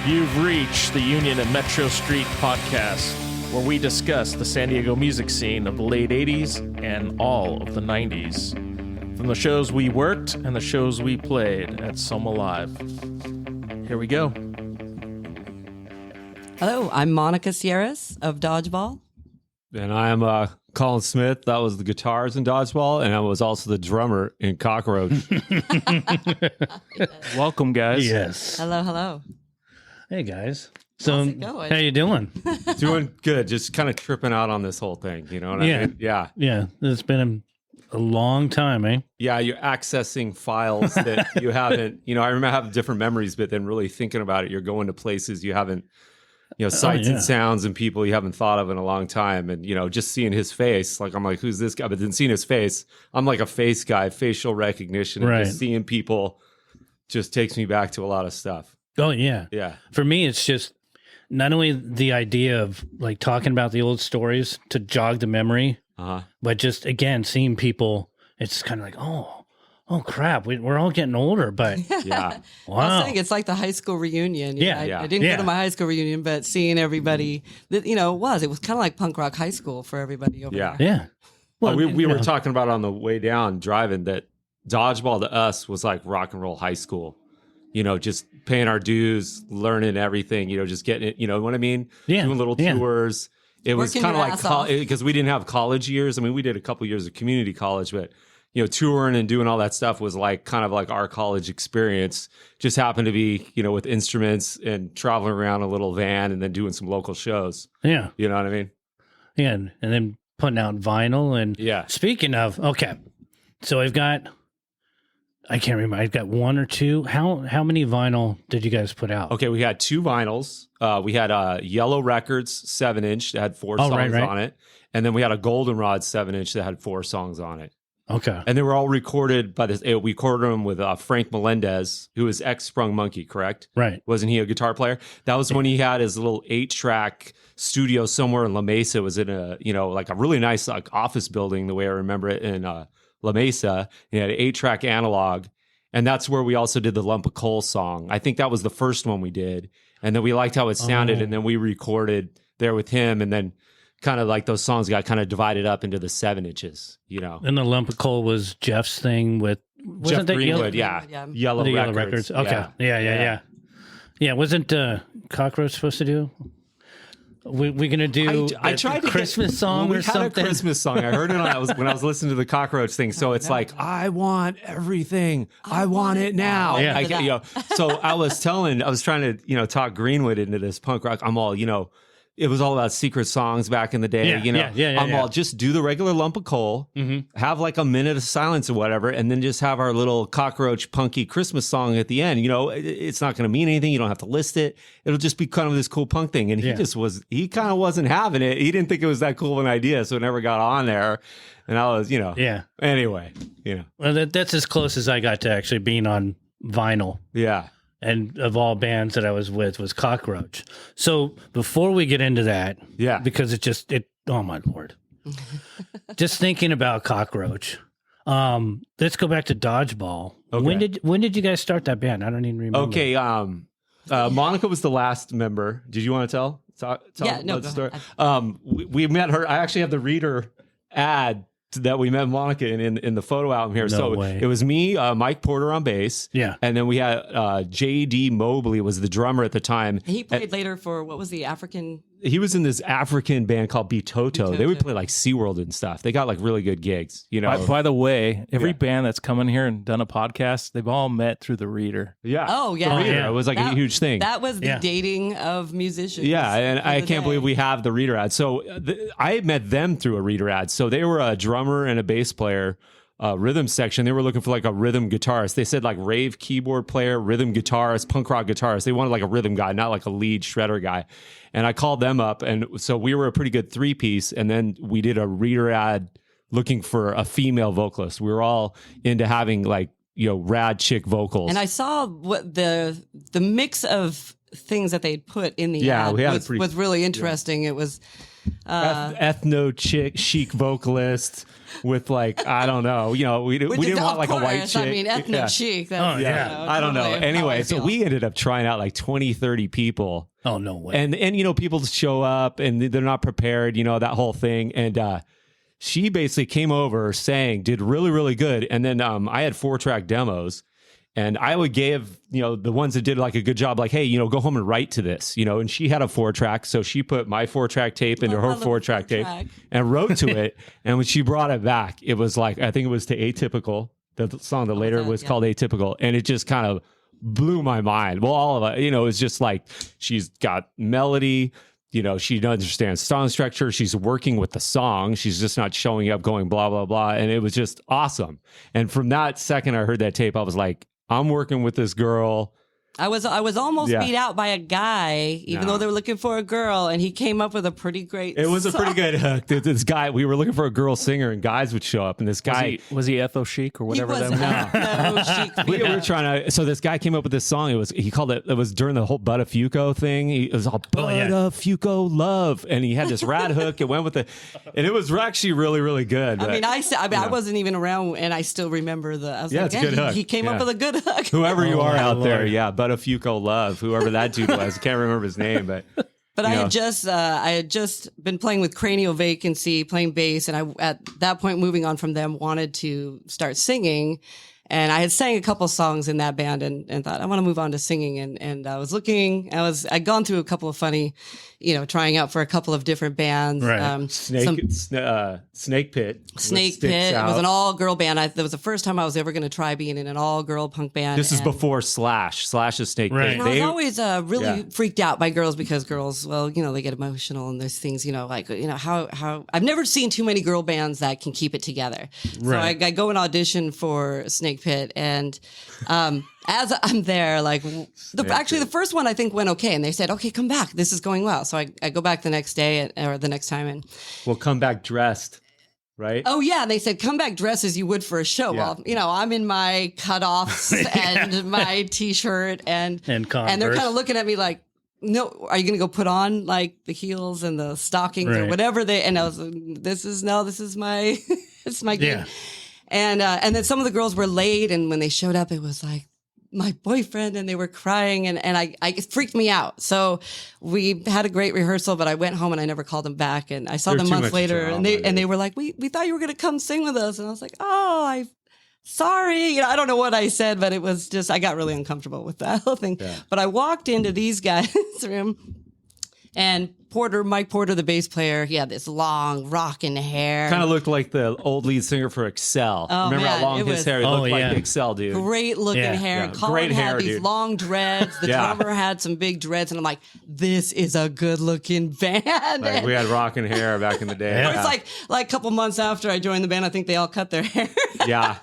You've reached the Union and Metro Street podcast, where we discuss the San Diego music scene of the late 80s and all of the 90s. From the shows we worked and the shows we played at Soma Live. Here we go. Hello, I'm Monica Sierras of Dodgeball. And I'm Colin Smith. That was the guitars in Dodgeball, and I was also the drummer in Cockroach. Welcome, guys. Yes. Hello, hello. Hey, guys. So, How's it going? how you doing? Doing good. Just kind of tripping out on this whole thing. You know what I mean? Yeah. Yeah, it's been a long time, eh? Yeah, you're accessing files that you haven't, I remember having different memories, but then really thinking about it, you're going to places you haven't, sights and sounds and people you haven't thought of in a long time. And, just seeing his face, like, I'm like, who's this guy? But then seeing his face, I'm like a face guy, facial recognition. And just seeing people just takes me back to a lot of stuff. Oh, yeah. Yeah. For me, it's just not only the idea of like talking about the old stories to jog the memory, but just, again, seeing people, it's kind of like, oh crap, we're all getting older, but yeah. Wow. I was saying it's like the high school reunion. I didn't go to my high school reunion, but seeing everybody, that it was kind of like punk rock high school for everybody over there. Yeah. Well, we were talking about on the way down driving that Dodgeball to us was like rock and roll high school. Just paying our dues, learning everything, just getting it, you know what I mean? Yeah. Doing little tours. It was kind of like, because we didn't have college years. I mean, we did a couple years of community college, but, touring and doing all that stuff was like kind of like our college experience. Just happened to be, with instruments and traveling around a little van and then doing some local shows. Yeah. You know what I mean? Yeah. And then putting out vinyl. And speaking of, okay, so I can't remember. I've got one or two. How many vinyl did you guys put out? Okay, we had two vinyls. We had Yellow Records 7-inch that had four songs on it. And then we had a Goldenrod 7-inch that had 4 songs on it. Okay. And they were all recorded by we recorded them with Frank Melendez, who was ex-Sprung Monkey, correct? Right. Wasn't he a guitar player? That was when he had his little 8-track studio somewhere in La Mesa. It was in a, like a really nice like office building, the way I remember it, in La Mesa. He had an 8-track analog. And that's where we also did the Lump of Coal song. I think that was the first one we did. And then we liked how it sounded. And then we recorded there with him. And then kind of like those songs got kind of divided up into the 7-inches, And the Lump of Coal was Jeff's thing with Jeff Greenwood, Yellow Records. Okay. Yeah. Wasn't Cockroach supposed to do? We're gonna do. I tried to Christmas song or something. We had a Christmas song. I heard it when I was listening to the Cockroach thing. So it's like, I want everything. I want it now. Yeah. So I was trying to talk Greenwood into this punk rock. I'm all it was all about secret songs back in the day. I'm all just do the regular Lump of Coal, have like a minute of silence or whatever, and then just have our little Cockroach punky Christmas song at the end. It's not going to mean anything. You don't have to list it. It'll just be kind of this cool punk thing. And he kind of wasn't having it. He didn't think it was that cool of an idea, so it never got on there. And I was, anyway, Well, that's as close as I got to actually being on vinyl. Yeah. And of all bands that I was with was Cockroach. So before we get into that, because oh my Lord, just thinking about Cockroach. Let's go back to Dodgeball. Okay. When did you guys start that band? I don't even remember. Okay, Monica was the last member. Did you want to tell the story? We met her. I actually have the reader ad that we met Monica in the photo album here. It was me, Mike Porter on bass. Yeah. And then we had J.D. Mobley was the drummer at the time. He played later for, what was the African? He was in this African band called Bitoto. They would play like SeaWorld and stuff. They got like really good gigs, By the way, every band that's come in here and done a podcast, they've all met through the reader. Yeah. Oh, yeah. The reader. It was like a huge thing. That was the dating of musicians. Yeah, and I can't believe we have the reader ad. So I met them through a reader ad. So they were a drummer and a bass player. Rhythm section. They were looking for like a rhythm guitarist. They said like rave keyboard player, rhythm guitarist, punk rock guitarist. They wanted like a rhythm guy, not like a lead shredder guy. And I called them up, and so we were a pretty good 3-piece. And then we did a reader ad looking for a female vocalist. We were all into having like rad chick vocals. And I saw what the mix of things that they'd put in the ad was really interesting. It was ethno chic vocalist with like, I don't know, we didn't want like a white chick. I mean, ethno chic. I don't know. Anyway, so we ended up trying out like 20, 30 people. Oh, no way. And people show up and they're not prepared, that whole thing. And she basically came over, sang, did really, really good. And then I had 4-track demos. And I would give, the ones that did like a good job, like, hey, go home and write to this, and she had a 4-track. So she put my 4-track tape into her 4-track tape and wrote to it. And when she brought it back, it was like, I think it was to Atypical, the song that later was called Atypical. And it just kind of blew my mind. Well, all of it, it's just like, she's got melody, she understands song structure. She's working with the song. She's just not showing up going blah, blah, blah. And it was just awesome. And from that second I heard that tape, I was like, I'm working with this girl. I was almost beat out by a guy, even though they were looking for a girl, and he came up with a pretty great It was song. a pretty good hook. This guy, we were looking for a girl singer, and guys would show up, and this guy... Was he Etho Chic or whatever that was? We were trying to... So this guy came up with this song. He called it during the whole Buttafuoco thing. It was all Buttafuoco love, and he had this rad hook. It went with it, and it was actually really, really good. I wasn't even around, and I still remember I was it's a good hook. He came up with a good hook. Whoever you are out there, Buttafuoco love, whoever that dude was. I can't remember his name, but I had just been playing with Cranial Vacancy, playing bass, and I at that point, moving on from them, wanted to start singing. And I had sang a couple songs in that band and thought I want to move on to singing. And I was looking, I'd gone through a couple of funny, trying out for a couple of different bands. Right. Snake Pit. Snake Pit. It was an all-girl band. That was the first time I was ever going to try being in an all-girl punk band. This is before Slash. Slash is Snake Pit. And I was always really freaked out by girls because girls, they get emotional and there's things, how I've never seen too many girl bands that can keep it together. Right. So I go and audition for Snake Pit, and as I'm there, like the first one I think went okay, and they said, "Okay, come back. This is going well." So I go back the next day or the next time, and we'll come back dressed, right? Oh yeah, and they said, "Come back dressed as you would for a show." Yeah. Well, I'm in my cutoffs and my t-shirt and they're kind of looking at me like, "No, are you going to go put on like the heels and the stockings or whatever?" And I was, "This is my it's my gig." Yeah. And then some of the girls were late, and when they showed up, it was like my boyfriend, and they were crying, and it freaked me out. So we had a great rehearsal, but I went home and I never called them back. And I saw them months later, and they were like, "We thought you were going to come sing with us," and I was like, "Oh, sorry." I don't know what I said, but it was just I got really uncomfortable with that whole thing. Yeah. But I walked into these guys' room, and Mike Porter, the bass player, he had this long rocking hair. Kind of looked like the old lead singer for Excel. Remember how long his hair looked like the Excel dude? Great looking hair. And Colin had these long dreads. The drummer had some big dreads. And I'm like, this is a good looking band. Like we had rocking hair back in the day. It was like a couple months after I joined the band, I think they all cut their hair. Yeah.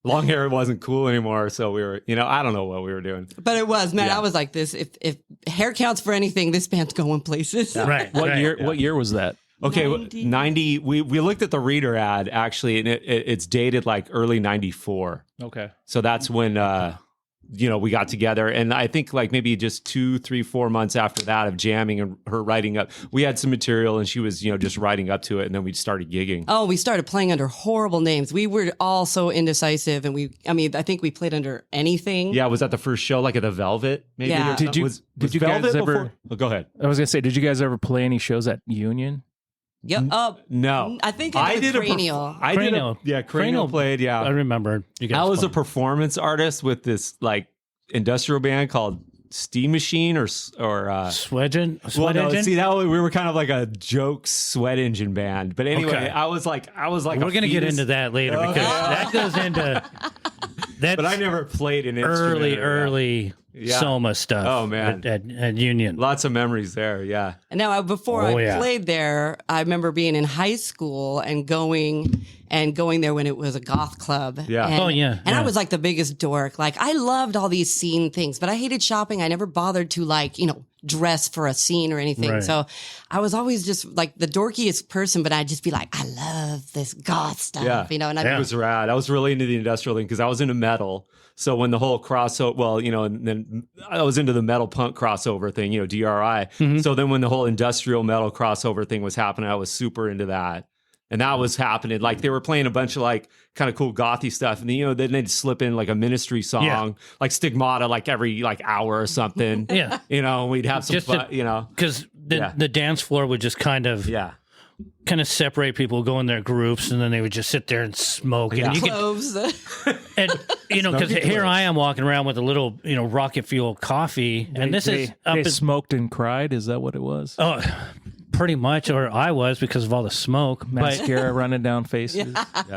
Long hair wasn't cool anymore, so we were, I don't know what we were doing. But it was, man. Yeah. I was like, this. If hair counts for anything, this band's going places. Yeah. Right. What year was that? Okay, 90. We looked at the Reader ad actually, and it's dated like early '94. Okay. So that's when we got together, and I think like maybe just 2, 3, 4 months after that of jamming and her writing up, we had some material, and she was just writing up to it, and then we started gigging. Oh, we started playing under horrible names. We were all so indecisive, and I think we played under anything. Yeah, was that the first show, like at the Velvet? Maybe. Yeah. Did you Velvet guys ever? Before? Oh, go ahead. I was gonna say, did you guys ever play any shows at Union? Yep. No. I think I did Cranial. Cranial played. Yeah, I remember. You guys I was a performance artist with this like industrial band called Steam Machine or Sweat Engine. See that we were kind of like a joke sweat engine band. But anyway, okay. I was like we're gonna get into that later because that goes into that. But I never played an instrument. Early Soma stuff. Oh man, at Union, lots of memories there. Yeah. And now before I played there, I remember being in high school and going there when it was a goth club. Yeah. And I was like the biggest dork. Like I loved all these scene things, but I hated shopping. I never bothered to dress for a scene or anything. Right. So I was always just like the dorkiest person, but I'd just be like, I love this goth stuff, and it was rad. I was really into the industrial thing because I was into metal. So when the whole crossover, and then into the metal punk crossover thing, DRI. Mm-hmm. So then when the whole industrial metal crossover thing was happening, I was super into that. And that was happening. Like they were playing a bunch of like kind of cool gothy stuff. And then they'd slip in like a Ministry song, like Stigmata, like every like hour or something. We'd have some fun, Because the dance floor would just kind of separate people, go in their groups, and then they would just sit there and smoke. And cloves. Because here I am walking around with a little, rocket fuel coffee. They smoked and cried. Is that what it was? Oh, pretty much, or I was because of all the smoke. Mascara running down faces.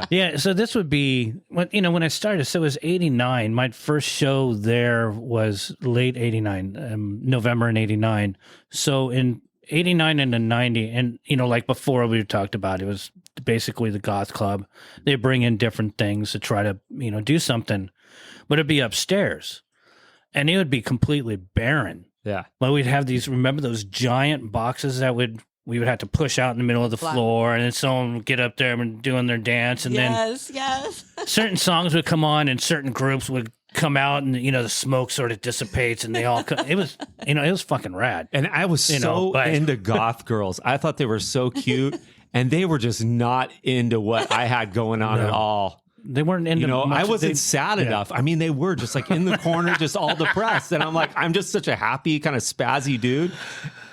Yeah, so this would be, when I started, so it was 89. My first show there was late 89, November in 89. So in 89 into 90, and, like before we talked about, it was basically the goth club. They bring in different things to try to, do something, but it'd be upstairs, and it would be completely barren. Yeah. But we'd have remember those giant boxes that we would have to push out in the middle of the floor, and then someone would get up there and doing their dance, and then certain songs would come on, and certain groups would come out, and the smoke sort of dissipates, and they all it was it was fucking rad. And I was into goth girls. I thought they were so cute, and they were just not into what I had going on at all. They weren't into I wasn't sad enough. I mean, they were just like in the corner, just all depressed. And I'm like, I'm just such a happy, kind of spazzy dude,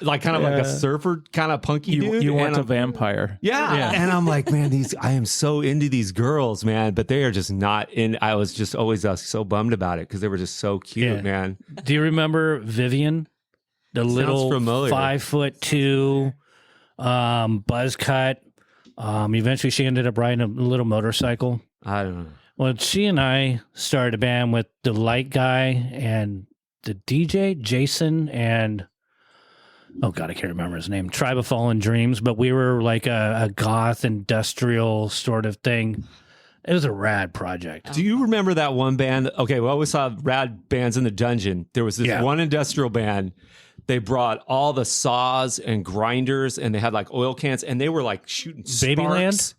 like kind of like a surfer kind of punky dude. You want a vampire. Yeah. And I'm like, man, I am so into these girls, man, but they are just not in. I was just always so bummed about it because they were just so cute, man. Do you remember Vivian? The little 5'2", buzz cut. Eventually she ended up riding a little motorcycle. I don't know. Well, she and I started a band with the light guy and the DJ, Jason, and oh God, I can't remember his name. Tribe of Fallen Dreams, but we were like a goth industrial sort of thing. It was a rad project. Do you remember that one band? Okay, we always saw rad bands in the dungeon. There was this one industrial band. They brought all the saws and grinders, and they had like oil cans, and they were like shooting Babyland?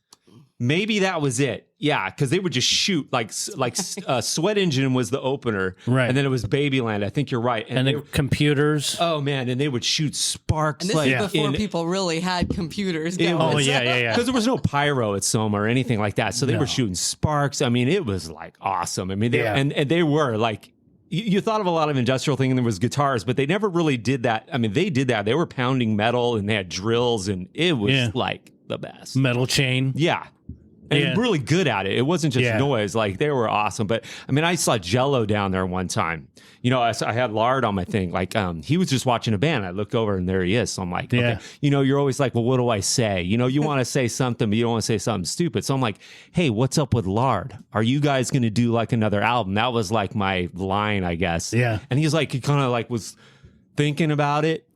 Maybe that was it. Yeah, because they would just shoot like Sweat Engine was the opener, right? And then it was Babyland. I think you're right. And the computers. Oh man, and they would shoot sparks. And this is before people really had computers. Yeah. Because there was no pyro at Soma or anything like that, so they were shooting sparks. I mean, it was like awesome. I mean, and they were like. You thought of a lot of industrial thing, and there was guitars, but they never really did that. I mean, they did that. They were pounding metal, and they had drills, and it was like the best. Metal chain. Yeah. And really good at it. It wasn't just noise. Like, they were awesome. But, I mean, I saw Jello down there one time. I had Lard on my thing. Like, he was just watching a band. I looked over, and there he is. So I'm like, okay. You're always like, well, what do I say? You want to say something, but you don't want to say something stupid. So I'm like, hey, what's up with Lard? Are you guys going to do, like, another album? That was, like, my line, I guess. Yeah. And he's like, he kind of, like, was thinking about it.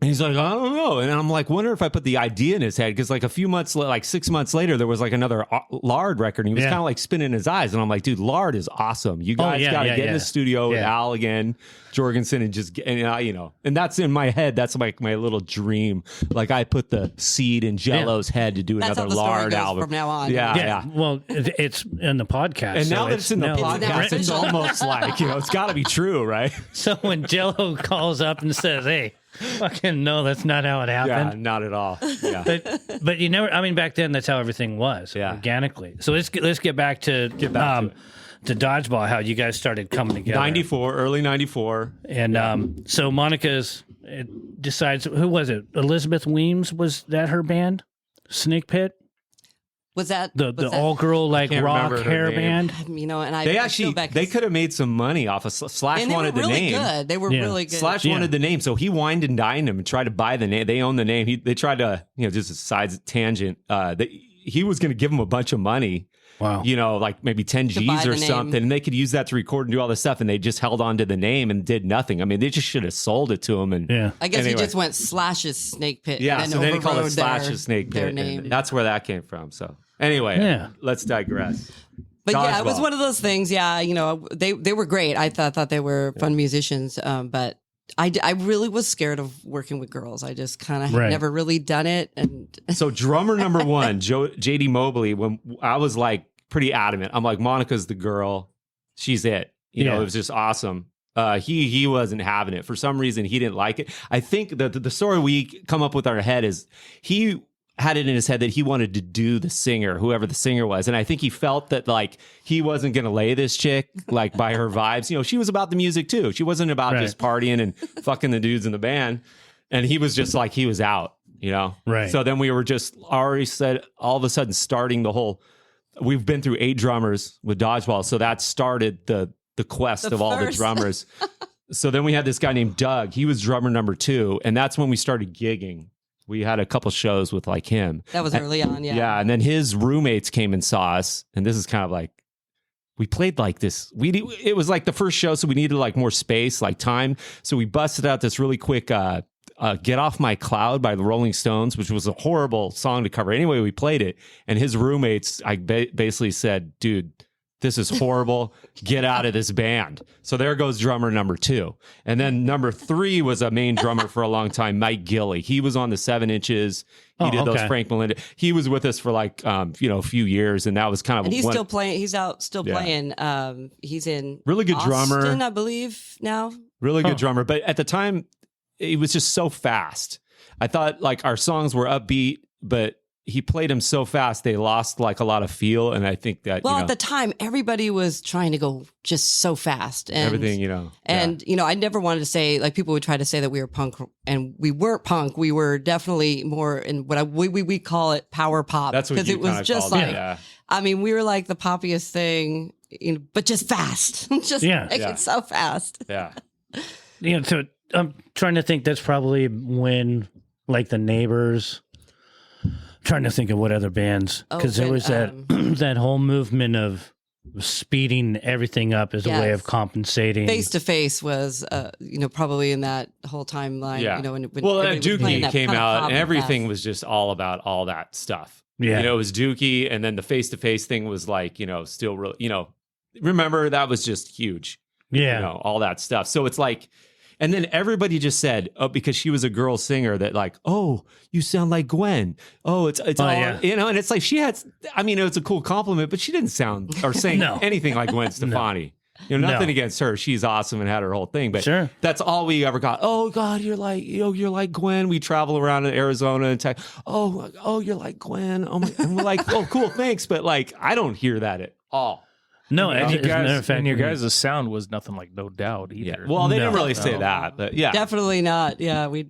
And he's like, I don't know. And I'm like, wonder if I put the idea in his head. Because like a few months, like 6 months later, there was like another Lard record. And he was kind of like spinning his eyes. And I'm like, dude, Lard is awesome. You guys got to get in the studio with Al again, Jorgensen, and just, and that's in my head. That's like my little dream. Like I put the seed in Jello's head to do another Lard album. From now on. Yeah. Well, it's in the podcast. And now that it's in the podcast, it's almost like, it's got to be true, right? So when Jello calls up and says, hey, fucking no, that's not how it happened. Yeah, not at all. Yeah. But you never. I mean, back then that's how everything was organically. So let's get back to Dodgeball. How you guys started coming together? Early '94, and so Monica's decides. Who was it? Elizabeth Weems, was that her band? Snake Pit. Was that the all girl like rock hair band? And I they could have made some money off of Slash. And wanted the name. Good. They were really good. Slash wanted the name, so he wined and dined him and tried to buy the name. They own the name. They tried to, just a side tangent. He was going to give him a bunch of money. Wow. Like maybe 10 G's or something, and they could use that to record and do all this stuff, and they just held on to the name and did nothing. I mean, they just should have sold it to him. And I guess he just went Slash's Snake Pit. Yeah, so then he called it Slash's Snake Pit. And that's where that came from. So anyway, let's digress. But Dodgeball. It was one of those things. Yeah, they were great. I thought they were fun musicians, but I really was scared of working with girls. I just kind of had never really done it. And so drummer number one, JD Mobley, when I was like pretty adamant, I'm like, Monica's the girl. She's it. It was just awesome. He wasn't having it. For some reason, he didn't like it. I think the story we come up with our head is he had it in his head that he wanted to do the singer, whoever the singer was. And I think he felt that like he wasn't going to lay this chick like by her vibes. You know, she was about the music too. She wasn't about just partying and fucking the dudes in the band. And he was just like, he was out, you know? Right. So then we were just already said all of a sudden starting the whole, we've been through 8 drummers with Dodgeball. So that started the quest of all the drummers. So then we had this guy named Doug. He was drummer number 2. And that's when we started gigging. We had a couple shows with like him. That was early on, yeah. Yeah, and then his roommates came and saw us, and this is kind of like we played like this. It was like the first show, so we needed like more space, like time. So we busted out this really quick "Get Off My Cloud" by the Rolling Stones, which was a horrible song to cover. Anyway, we played it, and his roommates, I basically said, "Dude, this is horrible. Get out of this band." So there goes drummer number 2. And then number 3 was a main drummer for a long time, Mike Gilly. He was on the 7 Inches. He did those Frank Melendez. He was with us for like, a few years. And that was kind of... And he's still playing. He's out still playing. He's in really good Austin, drummer, I believe, now. Really good drummer. But at the time, it was just so fast. I thought like our songs were upbeat, but he played them so fast they lost like a lot of feel, and I think that at the time everybody was trying to go just so fast and everything, and I never wanted to say, like, people would try to say that we were punk, and we weren't punk. We were definitely more in what we call it power pop. That's what it was just like I mean, we were like the poppiest thing, but just fast, it's so fast. So I'm trying to think. That's probably when like the Neighbors. Trying to think of what other bands, because there was that that whole movement of speeding everything up as a way of compensating. Face to Face was, probably in that whole timeline. Yeah. When Dookie came out, and everything was just all about all that stuff. Yeah, it was Dookie, and then the Face to Face thing was like, still real. Remember that was just huge. Yeah, all that stuff. So it's like. And then everybody just said, because she was a girl singer, that like, oh, you sound like Gwen. Oh, it's all, and it's like she had, I mean, it was a cool compliment, but she didn't sound or sing anything like Gwen Stefani. Nothing against her. She's awesome and had her whole thing, but that's all we ever got. Oh God, you're like Gwen. We travel around in Arizona and oh, you're like Gwen. Oh my, and we're like, oh, cool, thanks. But like, I don't hear that at all. No, and your guys' sound was nothing like No Doubt either. Yeah. Well, they didn't really say that, but definitely not. Yeah, we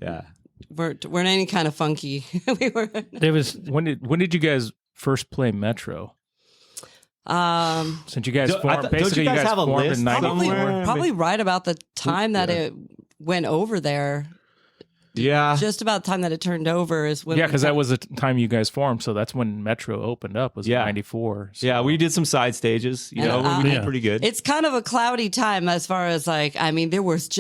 weren't any kind of funky. We were. There was when did you guys first play Metro? Since you guys formed, basically you guys formed in 94. Probably right about the time that it went over there. Yeah. Just about the time that it turned over is when... Yeah, because that was the time you guys formed, so that's when Metro opened up, was 94. So. Yeah, we did some side stages, we did pretty good. It's kind of a cloudy time as far as like, I mean, it was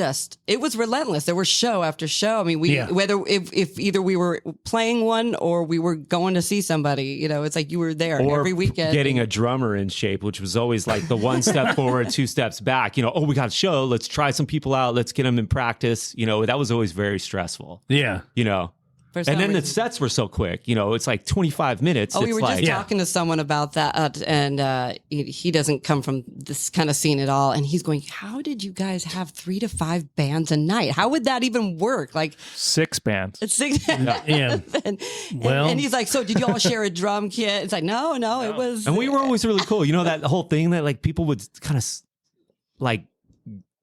relentless. There was show after show. I mean, whether if either we were playing one or we were going to see somebody, it's like you were there every weekend. Getting a drummer in shape, which was always like the one step forward, 2 steps back. We got a show, let's try some people out, let's get them in practice. That was always very stressful. Yeah. And then the sets were so quick, it's like 25 minutes. Oh, we were just talking to someone about that, and he doesn't come from this kind of scene at all. And he's going, how did you guys have 3 to 5 bands a night? How would that even work? Like 6 bands. It's 6. Yeah. and he's like, so did you all share a drum kit? It's like, no, it was. And we were always really cool. That whole thing that like people would kind of like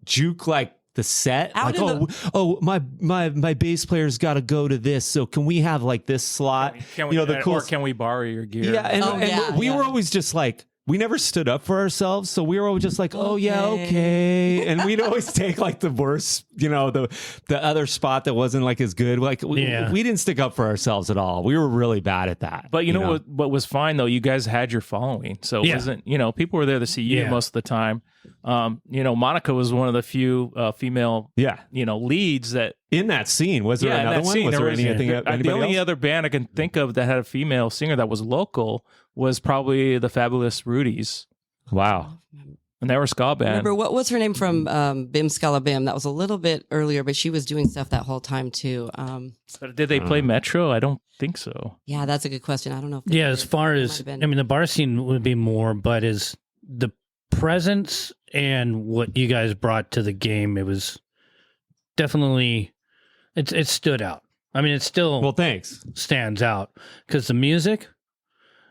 juke like the set, like, my bass player's got to go to this, so can we have like this slot? Can we, or can we borrow your gear? Yeah, and we were always just like, we never stood up for ourselves, so we were always just like, okay, and we'd always take like the worst, the other spot that wasn't like as good. Like we didn't stick up for ourselves at all. We were really bad at that. But you know what was fine though? You guys had your following, so it wasn't. People were there to see you most of the time. Monica was one of the few female, leads that in that scene. Was there another one? Was there anything? The only other band I can think of that had a female singer that was local was probably the Fabulous Rudies. Wow. And they were a ska band. Remember, what was her name from Bim Scala Bim? That was a little bit earlier, but she was doing stuff that whole time too. But did they play Metro? I don't think so. Yeah, that's a good question. I don't know. As far as, the bar scene would be more, but is the presence and what you guys brought to the game, it was definitely, it stood out. I mean, it still thanks. stands out because the music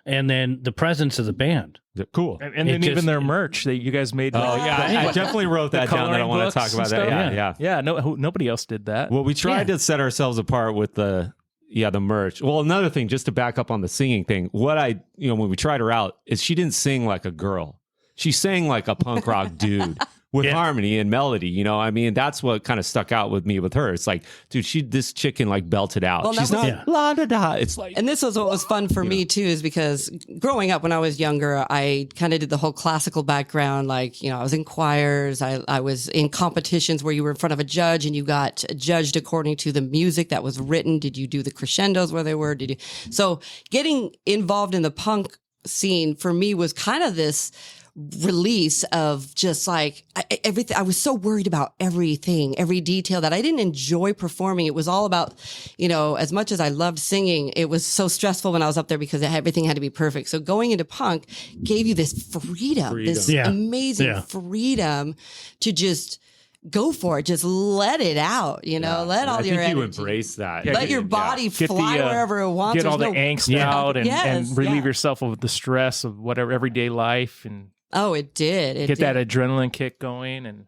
and then the presence of the band. Cool. And then even their merch that you guys made. Oh, yeah. I definitely wrote that down. I don't want to talk about that. Yeah. Nobody else did that. Well, we tried to set ourselves apart with the merch. Well, another thing, just to back up on the singing thing, when we tried her out, is she didn't sing like a girl. She sang like a punk rock dude with harmony and melody. I mean, that's what kind of stuck out with me with her. It's like, dude, this chicken like belted out. Well, she's not la da da. It's like, and this was what was fun for me too, is because growing up when I was younger, I kind of did the whole classical background. Like, I was in choirs. I was in competitions where you were in front of a judge and you got judged according to the music that was written. Did you do the crescendos where they were? So getting involved in the punk scene for me was kind of this release of just like everything. I was so worried about everything, every detail, that I didn't enjoy performing. It was all about, as much as I loved singing, it was so stressful when I was up there because everything had to be perfect. So going into punk gave you this freedom. This amazing freedom to just go for it. Just let it out, let all your energy. You embrace that. Let your body fly wherever it wants. Get all the angst out and relieve yourself of the stress of whatever everyday life. And it did. Get that adrenaline kick going. And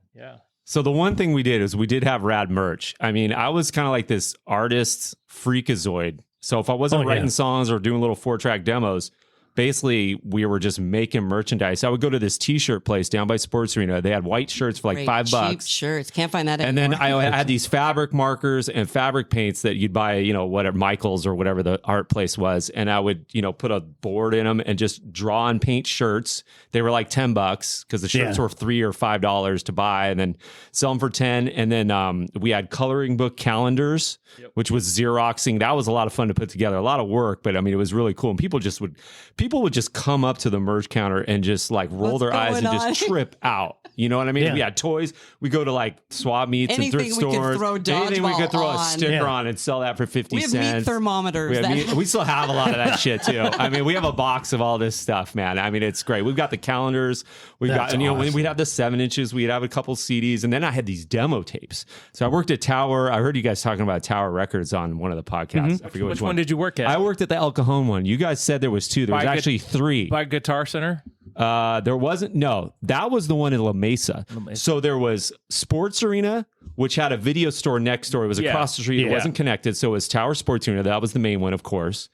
So the one thing we did is we did have rad merch. I mean, I was kind of like this artist freakazoid. So if I wasn't writing songs or doing little 4-track demos, basically we were just making merchandise. I would go to this t-shirt place down by Sports Arena. They had white shirts for like $5. Cheap shirts. Can't find that anymore. And then I had these fabric markers and fabric paints that you'd buy, whatever, Michael's or whatever the art place was. And I would, put a board in them and just draw and paint shirts. They were like $10 because the shirts were $3 or $5 to buy, and then sell them for 10. And then we had coloring book calendars, which was Xeroxing. That was a lot of fun to put together, a lot of work, but I mean, it was really cool. And people would just come up to the merch counter and just like roll their eyes and just trip out. You know what I mean? We had toys. We go to like swap meets and thrift stores. Anything we could throw a sticker on and sell that for 50 cents. We have meat thermometers. We still have a lot of that shit too. I mean, we have a box of all this stuff, man. I mean, it's great. We've got the calendars. We'd have the 7 inches. We'd have a couple CDs, and then I had these demo tapes. So I worked at Tower. I heard you guys talking about Tower Records on one of the podcasts. I forget which one did you work at? I worked at the El Cajon one. You guys said there was 2. There was actually 3. By Guitar Center? There wasn't. No, that was the one in La Mesa. So there was Sports Arena, which had a video store next door. It was across the street. It wasn't connected. So it was Tower Sports Arena. That was the main one, of course.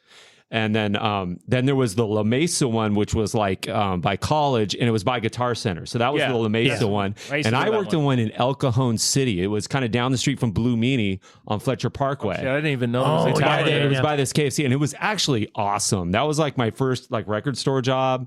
And then there was the La Mesa one, which was like by college, and it was by Guitar Center. So that was the La Mesa one. And I worked in one in El Cajon City. It was kind of down the street from Blue Meanie on Fletcher Parkway. I didn't even know it was by this KFC, and it was actually awesome. That was like my first like record store job.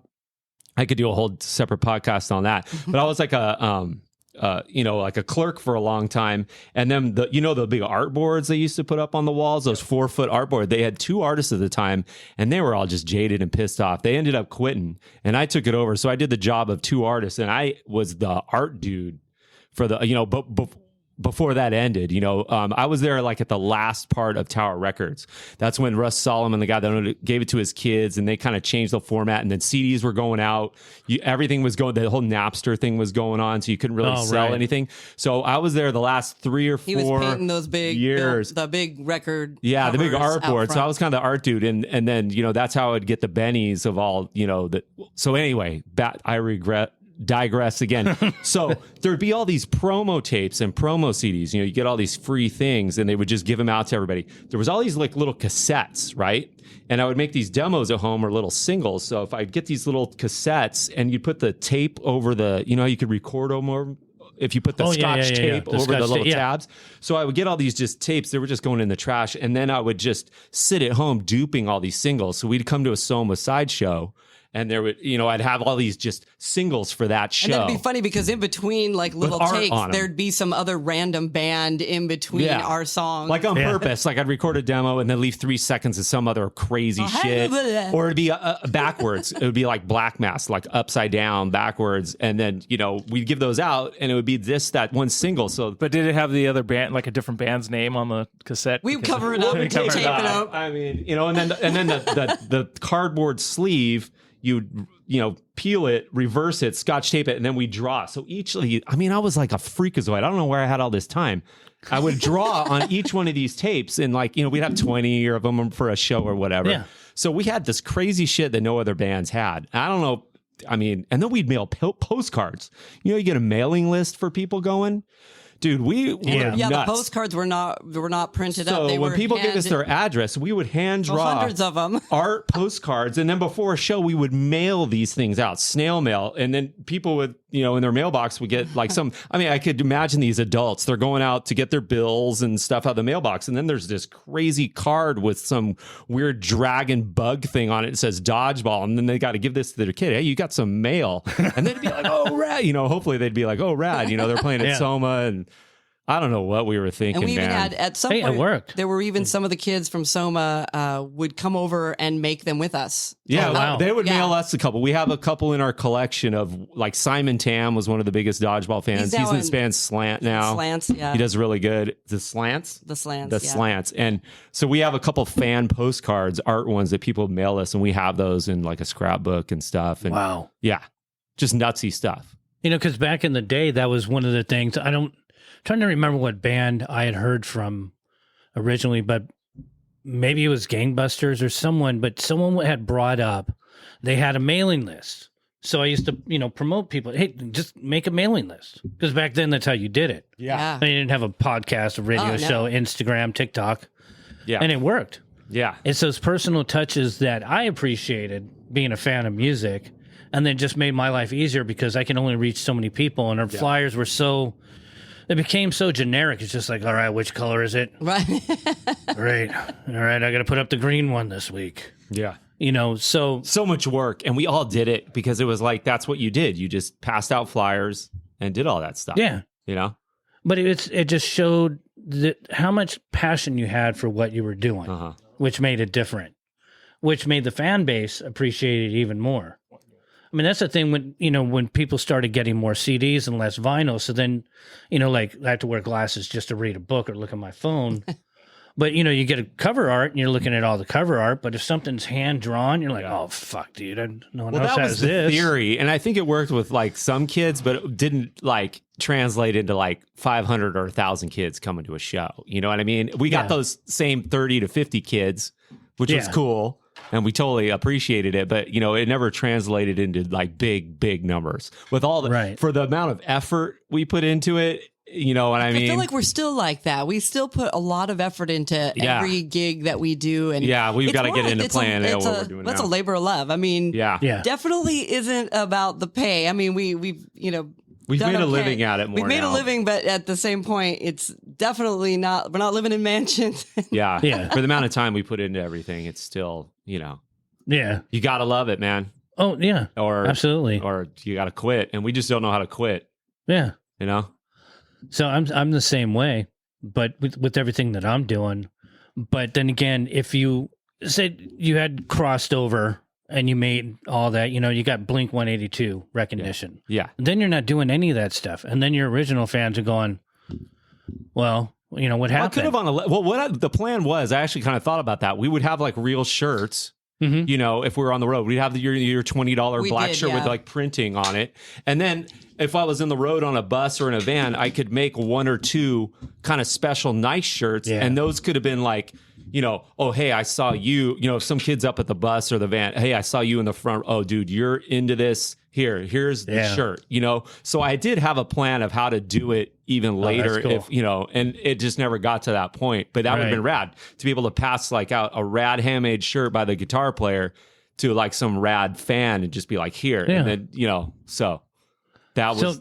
I could do a whole separate podcast on that, but I was like like a clerk for a long time. And then the big art boards they used to put up on the walls, those 4-foot art board. They had 2 artists at the time, and they were all just jaded and pissed off. They ended up quitting, and I took it over. So I did the job of 2 artists, and I was the art dude for the before that ended. I was there like at the last part of Tower Records. That's when Russ Solomon, the guy that gave it to his kids, and they kind of changed the format, and then CDs were going out. Everything was going, the whole Napster thing was going on, so you couldn't really sell anything. So I was there the last 3 or 4 he was painting those big years. The big record the big artboard. So I was kind of the art dude, and then that's how I would get the bennies of all, so anyway, I digress again. So there'd be all these promo tapes and promo CDs. You get all these free things, and they would just give them out to everybody. There was all these like little cassettes, right? And I would make these demos at home or little singles. So if I'd get these little cassettes, and you put the tape over the, how you could record them more if you put the Scotch tape over the little tabs. So I would get all these just tapes. They were just going in the trash. And then I would just sit at home duping all these singles. So we'd come to a Soma sideshow, and there would, I'd have all these just singles for that show. And that'd be funny because in between like little takes, there'd be some other random band in between our songs. Like on purpose. Like I'd record a demo and then leave 3 seconds of some other crazy shit. Or it'd be backwards. It would be like Black Mass, like upside down, backwards. And then, we'd give those out, and it would be that one single. So, but did it have the other band, like a different band's name on the cassette? We cover it up and tape it up. I mean, and then the cardboard sleeve, you peel it, reverse it, scotch tape it, and then we draw. So I was like a freakazoid. I don't know where I had all this time. I would draw on each one of these tapes, and we'd have 20 of them for a show or whatever. Yeah. So we had this crazy shit that no other bands had. I don't know. I mean, and then we'd mail postcards. You get a mailing list for people going. Dude, we were nuts. The postcards were not printed up. So when people gave us their address, we would hand draw hundreds of them. art postcards, and then before a show, we would mail these things out, snail mail, and then people would, in their mailbox would get some. I mean, I could imagine these adults. They're going out to get their bills and stuff out of the mailbox, and then there's this crazy card with some weird dragon bug thing on it. It says Dodgeball, and then they got to give this to their kid. Hey, you got some mail, and they'd be like, "Oh, rad!" Hopefully they'd be like, "Oh, rad!" They're playing at Soma and. I don't know what we were thinking, and we even had, at some point, it worked. There were even some of the kids from Soma would come over and make them with us. Yeah, wow. They would mail us a couple. We have a couple in our collection of, Simon Tam was one of the biggest Dodgeball fans. He's in this band Slant now. Slants, yeah. He does really good. The Slants? The Slants, The Slants. And so we have a couple fan postcards, art ones that people mail us, and we have those in a scrapbook and stuff. And wow. Yeah, just nutsy stuff. Because back in the day, that was one of the things. Trying to remember what band I had heard from originally, but maybe it was Gangbusters or someone, but someone had brought up, they had a mailing list. So I used to, promote people, hey, just make a mailing list. Because back then, that's how you did it. Yeah. They didn't have a podcast, a radio show, Instagram, TikTok. Yeah. And it worked. Yeah. It's those personal touches that I appreciated being a fan of music, and then just made my life easier because I can only reach so many people, and our flyers were it became so generic. It's just like, all right, which color is it? Right. Great. All right, I got to put up the green one this week. Yeah. So much work. And we all did it because it was that's what you did. You just passed out flyers and did all that stuff. Yeah. But it just showed how much passion you had for what you were doing, which made it different, which made the fan base appreciate it even more. I mean, that's the thing when people started getting more CDs and less vinyl. So then, I have to wear glasses just to read a book or look at my phone. But, you get a cover art and you're looking at all the cover art. But if something's hand drawn, you're like, oh, fuck, dude. No one else has this. That was the theory. And I think it worked with some kids, but it didn't translate into 500 or 1,000 kids coming to a show. You know what I mean? We got those same 30 to 50 kids, which was cool. And we totally appreciated it, but it never translated into big numbers with all the for the amount of effort we put into it. You know what I mean? I feel like we're still like that. We still put a lot of effort into every gig that we do, and we've got to get into planning what we're doing. That's a labor of love. I mean, definitely isn't about the pay. I mean, we've made a living at it more. We've made a living, but at the same point, it's definitely not. We're not living in mansions. For the amount of time we put into everything, it's still, you got to love it, man. Oh yeah, or absolutely, or you got to quit, and we just don't know how to quit. Yeah, So I'm the same way, but with everything that I'm doing. But then again, if you said you had crossed over and you made all that, you got Blink 182 recognition. Yeah. Then you're not doing any of that stuff. And then your original fans are going, well, what happened? What the plan was, I actually kind of thought about that. We would have real shirts. Mm-hmm. If we were on the road, we'd have your $20 black shirt with printing on it. And then if I was in the road on a bus or in a van, I could make one or two kind of special nice shirts. Yeah. And those could have been oh, hey, I saw you, some kids up at the bus or the van. Hey, I saw you in the front. Oh, dude, you're into this. Here's the shirt, So I did have a plan of how to do it even later, if and it just never got to that point. But that would have been rad to be able to pass out a rad handmade shirt by the guitar player to some rad fan and just be here. And then, so that was,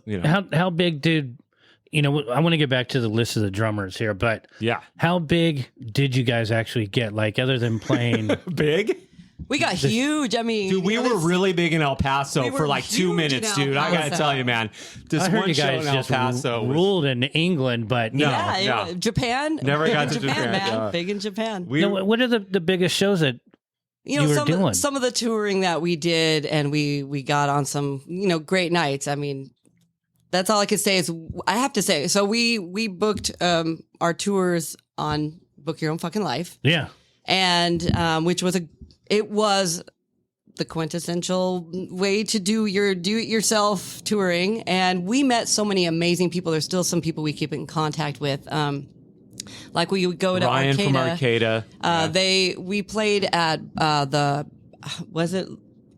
How big did, I want to get back to the list of the drummers here, but how big did you guys actually get? Other than playing big? We got huge. I mean, dude, we were really big in El Paso for 2 minutes, dude. I gotta tell you, man. This one show in El Paso ruled in England, but no. Japan. Never got to Japan, man. Yeah. Big in Japan. What are the biggest shows that you were doing? Some of the touring that we did, and we got on some great nights. I mean, that's all I can say is I have to say. So we booked our tours on Book Your Own Fucking Life. Yeah, and which was it was the quintessential way to do it yourself touring. And we met so many amazing people. There's still some people we keep in contact with. Like we would go to Ryan Arcata. from Arcata. We played at was it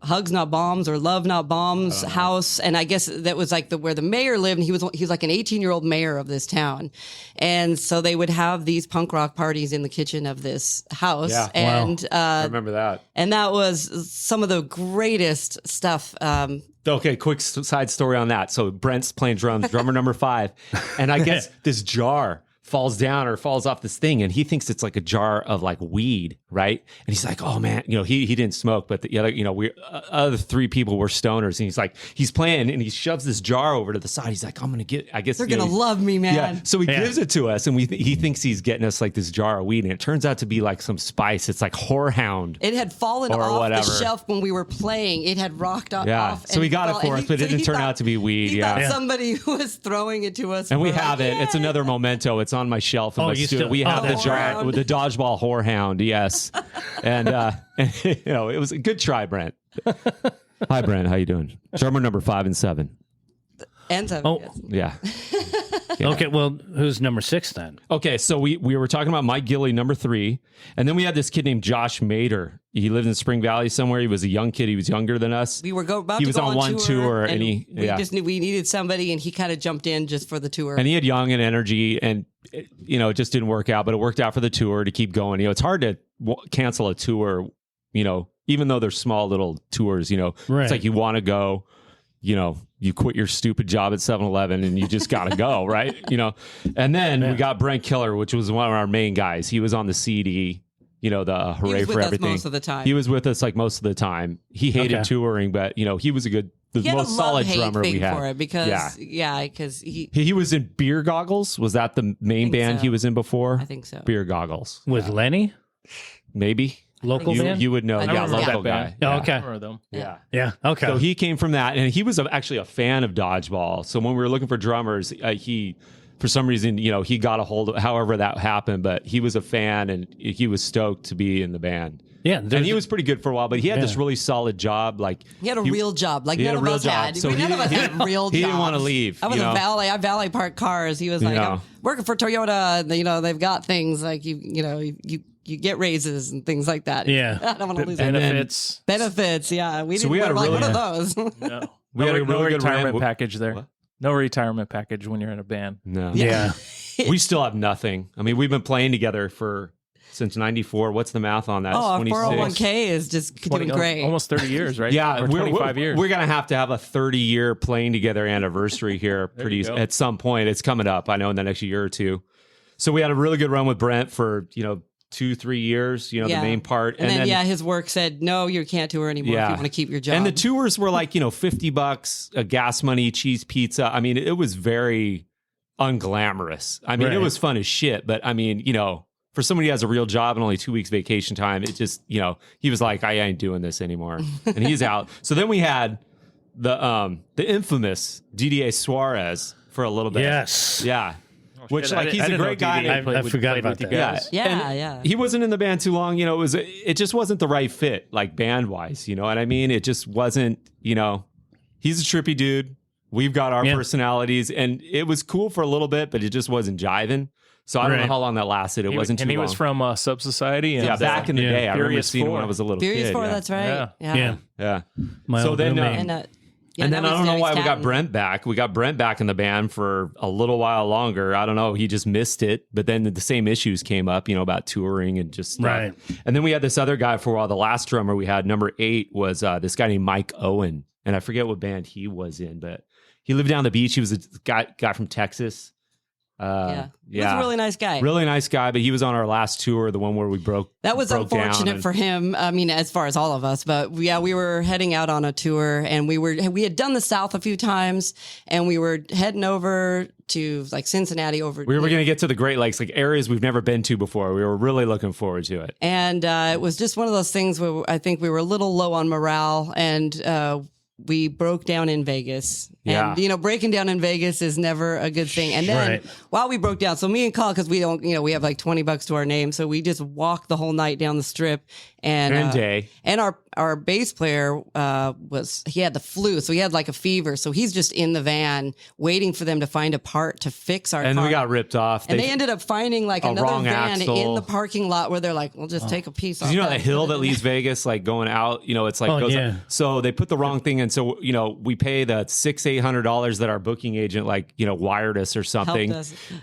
Hugs Not Bombs or Love Not Bombs house, and I guess that was like where the mayor lived, and he was like an 18-year-old mayor of this town, and so they would have these punk rock parties in the kitchen of this house. Yeah. And I remember that. And that was some of the greatest stuff. Okay, quick side story on that. So Brent's playing drums, drummer number 5, and I guess this jar falls down or falls off this thing, and he thinks it's like a jar of like weed, right? And he's like, "Oh man, he didn't smoke, but the other, we other 3 people were stoners." And he's playing, and he shoves this jar over to the side. He's like, "I'm gonna get, I guess they're gonna love me, man." Yeah. So he gives it to us, and he thinks he's getting us like this jar of weed, and it turns out to be like some spice. It's like whorehound. It had fallen off whatever. the shelf when we were playing. It had rocked off. Yeah. So he got it for us, but it didn't turn out to be weed. He thought somebody was throwing it to us, and we have it. It's another memento. It's on my shelf. We have the jar with the Dodgeball whorehound, yes, and it was a good try, Brent. Hi, Brent, how you doing? Drummer number 5 and 7. And 7. Yes. Yeah. Okay, well, who's number 6 then? Okay, so we were talking about Mike Gilly, number 3, and then we had this kid named Josh Mader. He lived in Spring Valley somewhere. He was a young kid. He was younger than us. We were about he to was go on one tour, and we just knew we needed somebody, and he kind of jumped in just for the tour. And he had young and energy, and it just didn't work out, but it worked out for the tour to keep going. It's hard to cancel a tour, even though they're small little tours. Right. It's like you want to go. You quit your stupid job at 7-Eleven and you just got to go, right? And then we got Brent Killer, which was one of our main guys. He was on the CD, the Hooray for Everything. Most of the time. He was with us like most of the time. He hated touring, but he was the most solid drummer we had. For it because he was in Beer Goggles. Was that the main band he was in before? I think so. Beer Goggles with Lenny, maybe. Local band? You would know. Yeah, local guy. Oh, okay. I remember them. Yeah. Okay. So he came from that, and he was actually a fan of Dodgeball. So when we were looking for drummers, he, for some reason, he got a hold of however that happened, but he was a fan, and he was stoked to be in the band. Yeah, and he was pretty good for a while, but he had this really solid job. Like he had a real job, like none of us had. So none of us had real jobs. He didn't want to leave. I was a valet. I valet park cars. He was like, I'm working for Toyota. They've got things like you get raises and things like that. Yeah, I don't want to lose benefits. Benefits. Yeah, we didn't had like one of those. No. We had a no really good retirement package there. What? No retirement package when you're in a band. No. Yeah. We still have nothing. I mean, we've been playing together since 94. What's the math on that? Our 401k is just doing great. Almost 30 years, right? Yeah, or 25 years. We're going to have a 30-year playing together anniversary here at some point. It's coming up, I know, in the next year or two. So we had a really good run with Brent for, 2-3 years, the main part. And then his work said, no, you can't tour anymore if you want to keep your job. And the tours were like, $50, gas money, cheese pizza. I mean, it was very unglamorous. I mean, it was fun as shit. But I mean, for somebody who has a real job and only 2 weeks vacation time, it just, he was like, I ain't doing this anymore. And he's out. So then we had the infamous DDA Suarez for a little bit. Yes. Yeah. Which he's a great guy. I forgot about that. Yeah. He wasn't in the band too long. It just wasn't the right fit, like band wise. You know what I mean? It just wasn't. He's a trippy dude. We've got our personalities, and it was cool for a little bit, but it just wasn't jiving. So I don't know how long that lasted. It wasn't too long. And he was from Sub Society. And back in the day, I remember seeing him when I was a little Furious kid. 4, that's right. Yeah. So then. And then I don't know why we got Brent back. We got Brent back in the band for a little while longer. I don't know. He just missed it. But then the same issues came up, about touring and just stuff. Right. And then we had this other guy for a while. The last drummer we had, number 8, was this guy named Mike Owen. And I forget what band he was in, but he lived down the beach. He was a guy from Texas. He was a really nice guy. Really nice guy, but he was on our last tour, the one where we broke. That was unfortunate for him. I mean, as far as all of us, but we were heading out on a tour, and we had done the South a few times, and we were heading over to like Cincinnati. We were going to get to the Great Lakes, like areas we've never been to before. We were really looking forward to it, and it was just one of those things where I think we were a little low on morale, and we broke down in Vegas. And, breaking down in Vegas is never a good thing. And then while we broke down, so me and Colin, because we don't, we have like $20 to our name. So we just walked the whole night down the strip. And day. And our bass player he had the flu, so he had like a fever. So he's just in the van waiting for them to find a part to fix our car. And we got ripped off. And they ended up finding like another van in the parking lot where they're like, we'll just take a piece off. You know that hill that leaves Vegas, like going out, you know, it's like, up. So they put the wrong thing in. So, you know, we pay the $600-800 that our booking agent, like, you know, wired us or something.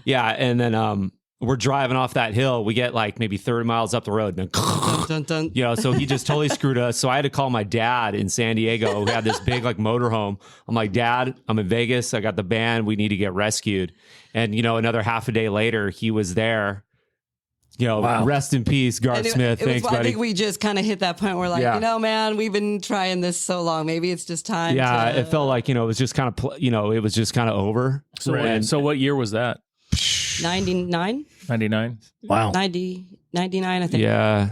Yeah. And then, we're driving off that hill. We get like maybe 30 miles up the road. And then, dun, dun. You know, so he just totally screwed us. So I had to call my dad in San Diego, who had this big like motorhome. I'm like, Dad, I'm in Vegas. I got the band. We need to get rescued. And, you know, another half a day later, he was there. You know, rest in peace, Garth Smith. Thanks, buddy. I think we just kind of hit that point where like, you know, man, we've been trying this so long. Maybe it's just time. Yeah, it felt like, you know, it was just kind of, you know, it was just kind of over. So what year was that? 99? 99? Wow. 99, I think. Yeah.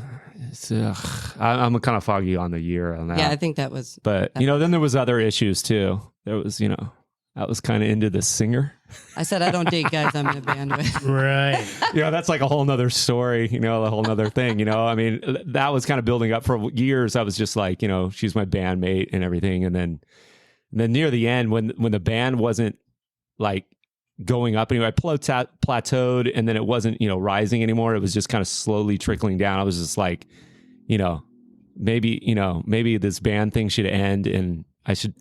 I'm kind of foggy on the year on that. Yeah, I think that was. But, you know, then there was other issues too. There was, you know, I was kind of into the singer. I said, I don't date guys I'm in a band with. Right. You know, that's like a whole nother story, you know, a whole nother thing, you know. I mean, that was kind of building up for years. I was just like, you know, she's my bandmate and everything. And then near the end, when the band wasn't like going up anyway, I plateaued, and then it wasn't, you know, rising anymore. It was just kind of slowly trickling down. I was just like, you know, maybe this band thing should end and I should,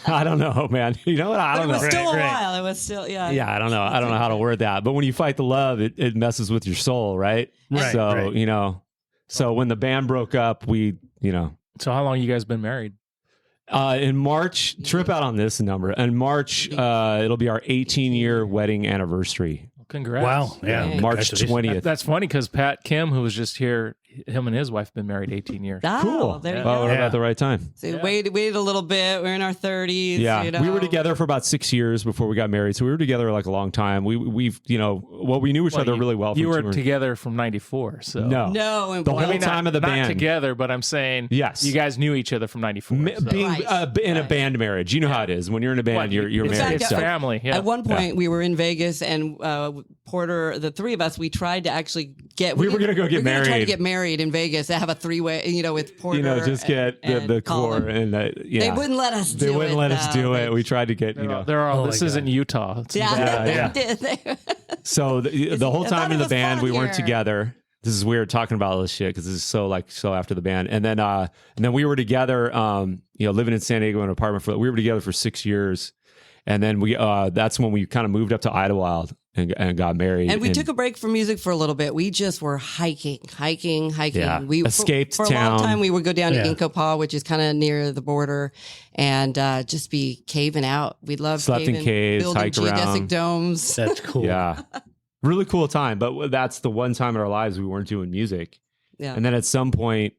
I don't know, man. You know what? I don't know. It was still a while. It was still, yeah. Yeah, I don't know. I don't know how to word that. But when you fight the love, it messes with your soul, right? Right. So, you know, so when the band broke up, we, you know. So how long you guys been married? In March, trip out on this number. In March, it'll be our 18-year wedding anniversary. Congrats. Wow. Yeah. March 20th. That's funny because Pat Kim, who was just here, him and his wife have been married 18 years. Oh, cool. There you go. We're about the right time. So waited a little bit. We're in our 30s. Yeah. You know? We were together for about 6 years before we got married. So we were together like a long time. We've, you know, we knew each other really well. You were together from 94. So no. The whole time of the band. Not together, but I'm saying yes. You guys knew each other from 94. Being in a band marriage. You know how it is. When you're in a band, you're married. It's family. Yeah. At one point, we were in Vegas and Porter, the three of us, we tried to actually get... We were going to go get married. We tried to get married in Vegas, to have a three-way, you know, with Porter. You know, just get the core. And they wouldn't let us do it. They wouldn't let us do it. We tried to get, you know... This isn't Utah. Yeah. So the whole time in the band, we weren't together. This is weird talking about all this shit because this is so after the band. And then we were together, you know, living in San Diego in an apartment we were together for 6 years. And then that's when we kind of moved up to Idlewild and got married. And we took a break from music for a little bit. We just were hiking. Yeah. We escaped for town. a long time. We would go down to Inkopah, which is kind of near the border, and just be caving out. We loved slept in caves, building hiked geodesic around. domes. That's cool. Yeah, really cool time. But that's the one time in our lives we weren't doing music. Yeah. And then at some point,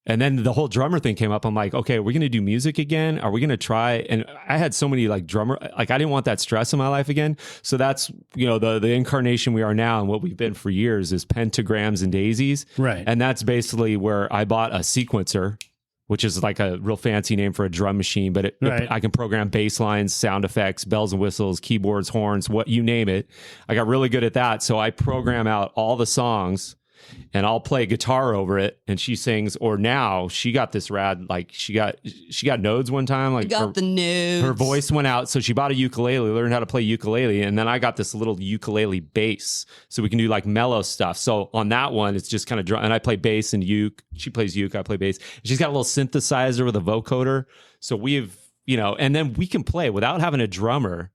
and then the whole drummer thing came up. I'm like, okay, we're going to do music again. Are we going to try? And I had so many like I didn't want that stress in my life again. So that's, you know, the incarnation we are now and what we've been for years is Pentagrams and Daises. Right. And that's basically where I bought a sequencer, which is like a real fancy name for a drum machine, but I can program bass lines, sound effects, bells and whistles, keyboards, horns, what you name it. I got really good at that. So I program out all the songs and I'll play guitar over it and she sings. Or now she got this rad, like she got nodes one time. Like the nodes. Her voice went out. So she bought a ukulele, learned how to play ukulele. And then I got this little ukulele bass. So we can do like mellow stuff. So on that one, it's just kind of drum. And I play bass and uke. She plays uke, I play bass. She's got a little synthesizer with a vocoder. So we've, you know, and then we can play without having a drummer.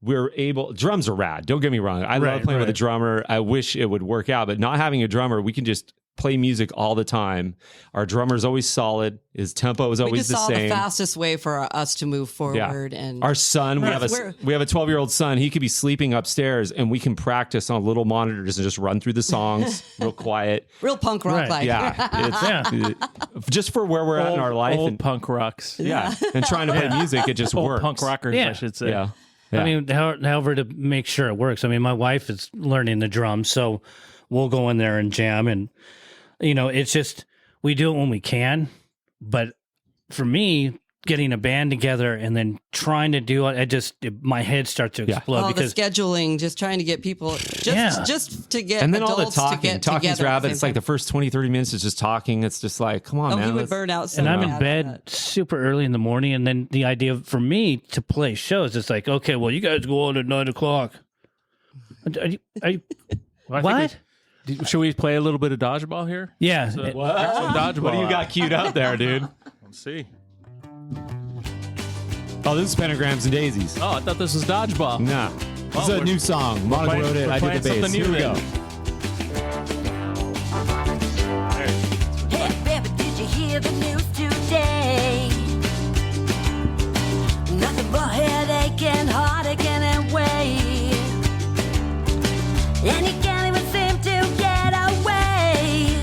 Drums are rad. Don't get me wrong. I love playing with a drummer. I wish it would work out, but not having a drummer, we can just play music all the time. Our drummer's always solid. His tempo is always the same. We just saw the fastest way for us to move forward. Yeah. And our son, we have a 12-year-old son. He could be sleeping upstairs and we can practice on little monitors and just run through the songs real quiet. Real punk rock like. Yeah. Just for where we're at in our life. Old punk rocks. Yeah. And trying to play music, it just works. Punk rockers, I should say. Yeah. I mean, however to make sure it works. I mean, my wife is learning the drums, so we'll go in there and jam. And, you know, it's just, we do it when we can. But for me, getting a band together and then trying to do it, my head starts to explode. Because the scheduling, just trying to get people, just to get and then adults all the talking's rabbit. It's like the first 20, 30 minutes is just talking. It's just like, come on, man. He would burn out so And I'm in bed super early in the morning. And then the idea for me to play shows, it's like, okay, well, you guys go on at 9 o'clock. Are you what? Should we play a little bit of Dodgeball here? Yeah. Dodgeball. What do you got queued up there, dude? Let's see. Oh, this is Pentagrams and Daisies. Oh, I thought this was Dodgeball. Nah. This is a new song. Monica wrote it. I did the bass. Here we go. Hey, baby, did you hear the news today? Nothing but headache and heartache and away. And you can't even seem to get away.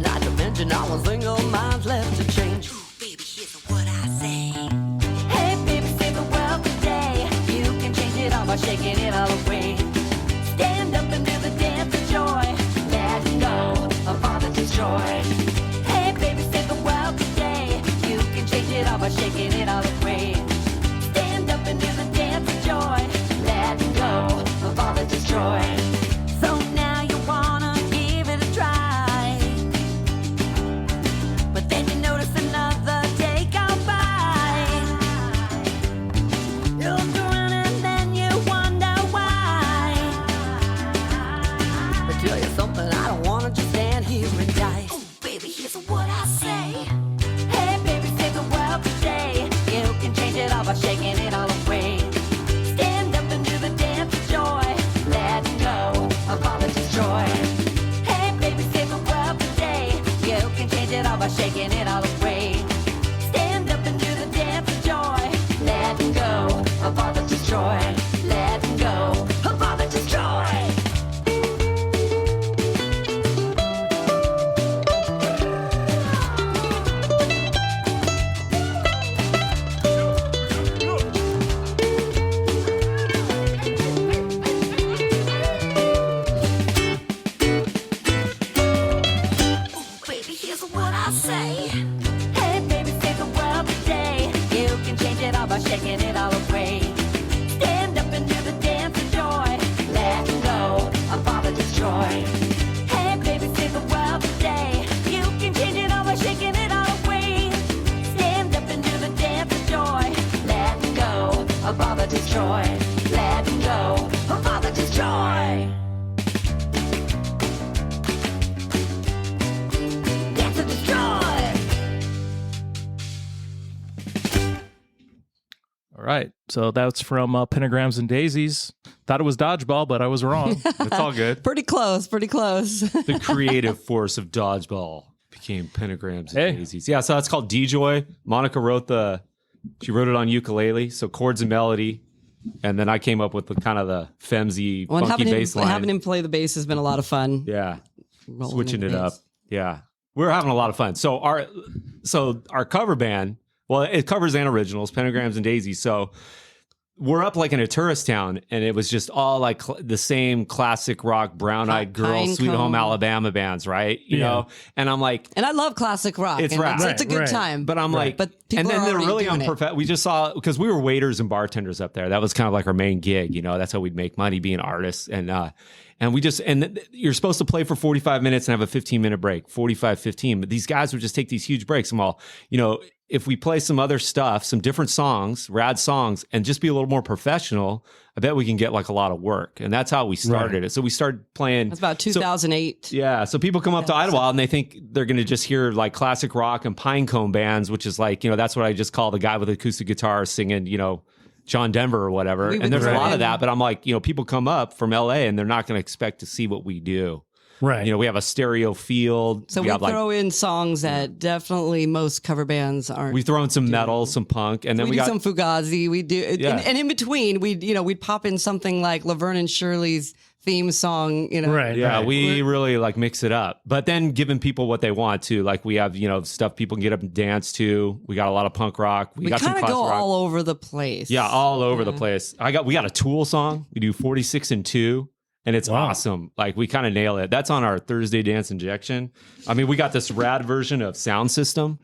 Not to mention all the single minds left to change. Baby, here's what I say. Hey, baby, save the world today. You can change it all by shaking it all away. Stand up and do the dance of joy. Let go of all that destroy. Hey, baby, save the world today. You can change it all by shaking it all away. Stand up and do the dance of joy. Let go of all that destroy. So now you wanna give it a try, but then you notice another day go by. You look around and then you wonder why. But tell you something, I don't wanna just stand here and die. Oh, baby, here's what I say. Hey, baby, save the world today. You can change it all by shaking it all away. Stand up and do the dance of joy. Let go of all that destroy. Hey, baby, save the world today. You can change it all by shaking it all away. Stand up and do the dance of joy. Let go of all that destroy. Let go of all that destroy. Baby, here's what I say. Hey, baby, save the world today. You can change it all by shaking it all away. Stand up and do the dance of joy. Let go of all that destroy. Hey, baby, save the world today. You can change it all by shaking it all away. Stand up and do the dance of joy. Let go of all that destroy. Let go of all that destroy. Dance to destroy. All right. So that's from Pentagrams and Daisies. Thought it was Dodgeball, but I was wrong. It's all good. Pretty close. The creative force of Dodgeball became Pentagrams and Daisies. Yeah, so that's called D-Joy. Monica she wrote it on ukulele, so chords and melody. And then I came up with the kind of the femsy, funky bass line. Having him play the bass has been a lot of fun. Yeah. Switching it up. Yeah. We're having a lot of fun. So our cover band, well, it covers and originals, Pentagrams and Daisies. So we're up like in a tourist town, and it was just all like the same classic rock, Brown-Eyed Girl, Sweet Home Alabama bands, right? You know? And I'm like... And I love classic rock. It's rap. It's a good time. But I'm like... But and then they're really doing unprofessional. We just saw... Because we were waiters and bartenders up there. That was kind of like our main gig, you know? That's how we'd make money, being artists. And we just... And you're supposed to play for 45 minutes and have a 15-minute break. 45, 15. But these guys would just take these huge breaks. I'm all, you know... If we play some other stuff, some different songs, rad songs, and just be a little more professional, I bet we can get like a lot of work. And that's how we started it. So we started playing. That's about 2008. So people come up to Idlewild and they think they're going to just hear like classic rock and pinecone bands, which is like, you know, that's what I just call the guy with the acoustic guitar singing, you know, John Denver or whatever. And there's a lot of that. But I'm like, you know, people come up from LA and they're not going to expect to see what we do. Right. You know, we have a stereo field. So we throw in songs that definitely most cover bands aren't. We throw in some metal, some punk, and then we do some Fugazi. We do, and in between, we'd pop in something like Laverne and Shirley's theme song. You know, right? Yeah, we really like mix it up, but then giving people what they want to. Like we have, you know, stuff people can get up and dance to. We got a lot of punk rock. We got some classic rock. All over the place. Yeah, all over the place. We got a Tool song. We do 46 and 2. And it's awesome. Like, we kind of nail it. That's on our Thursday Dance Injection. I mean, we got this rad version of Sound System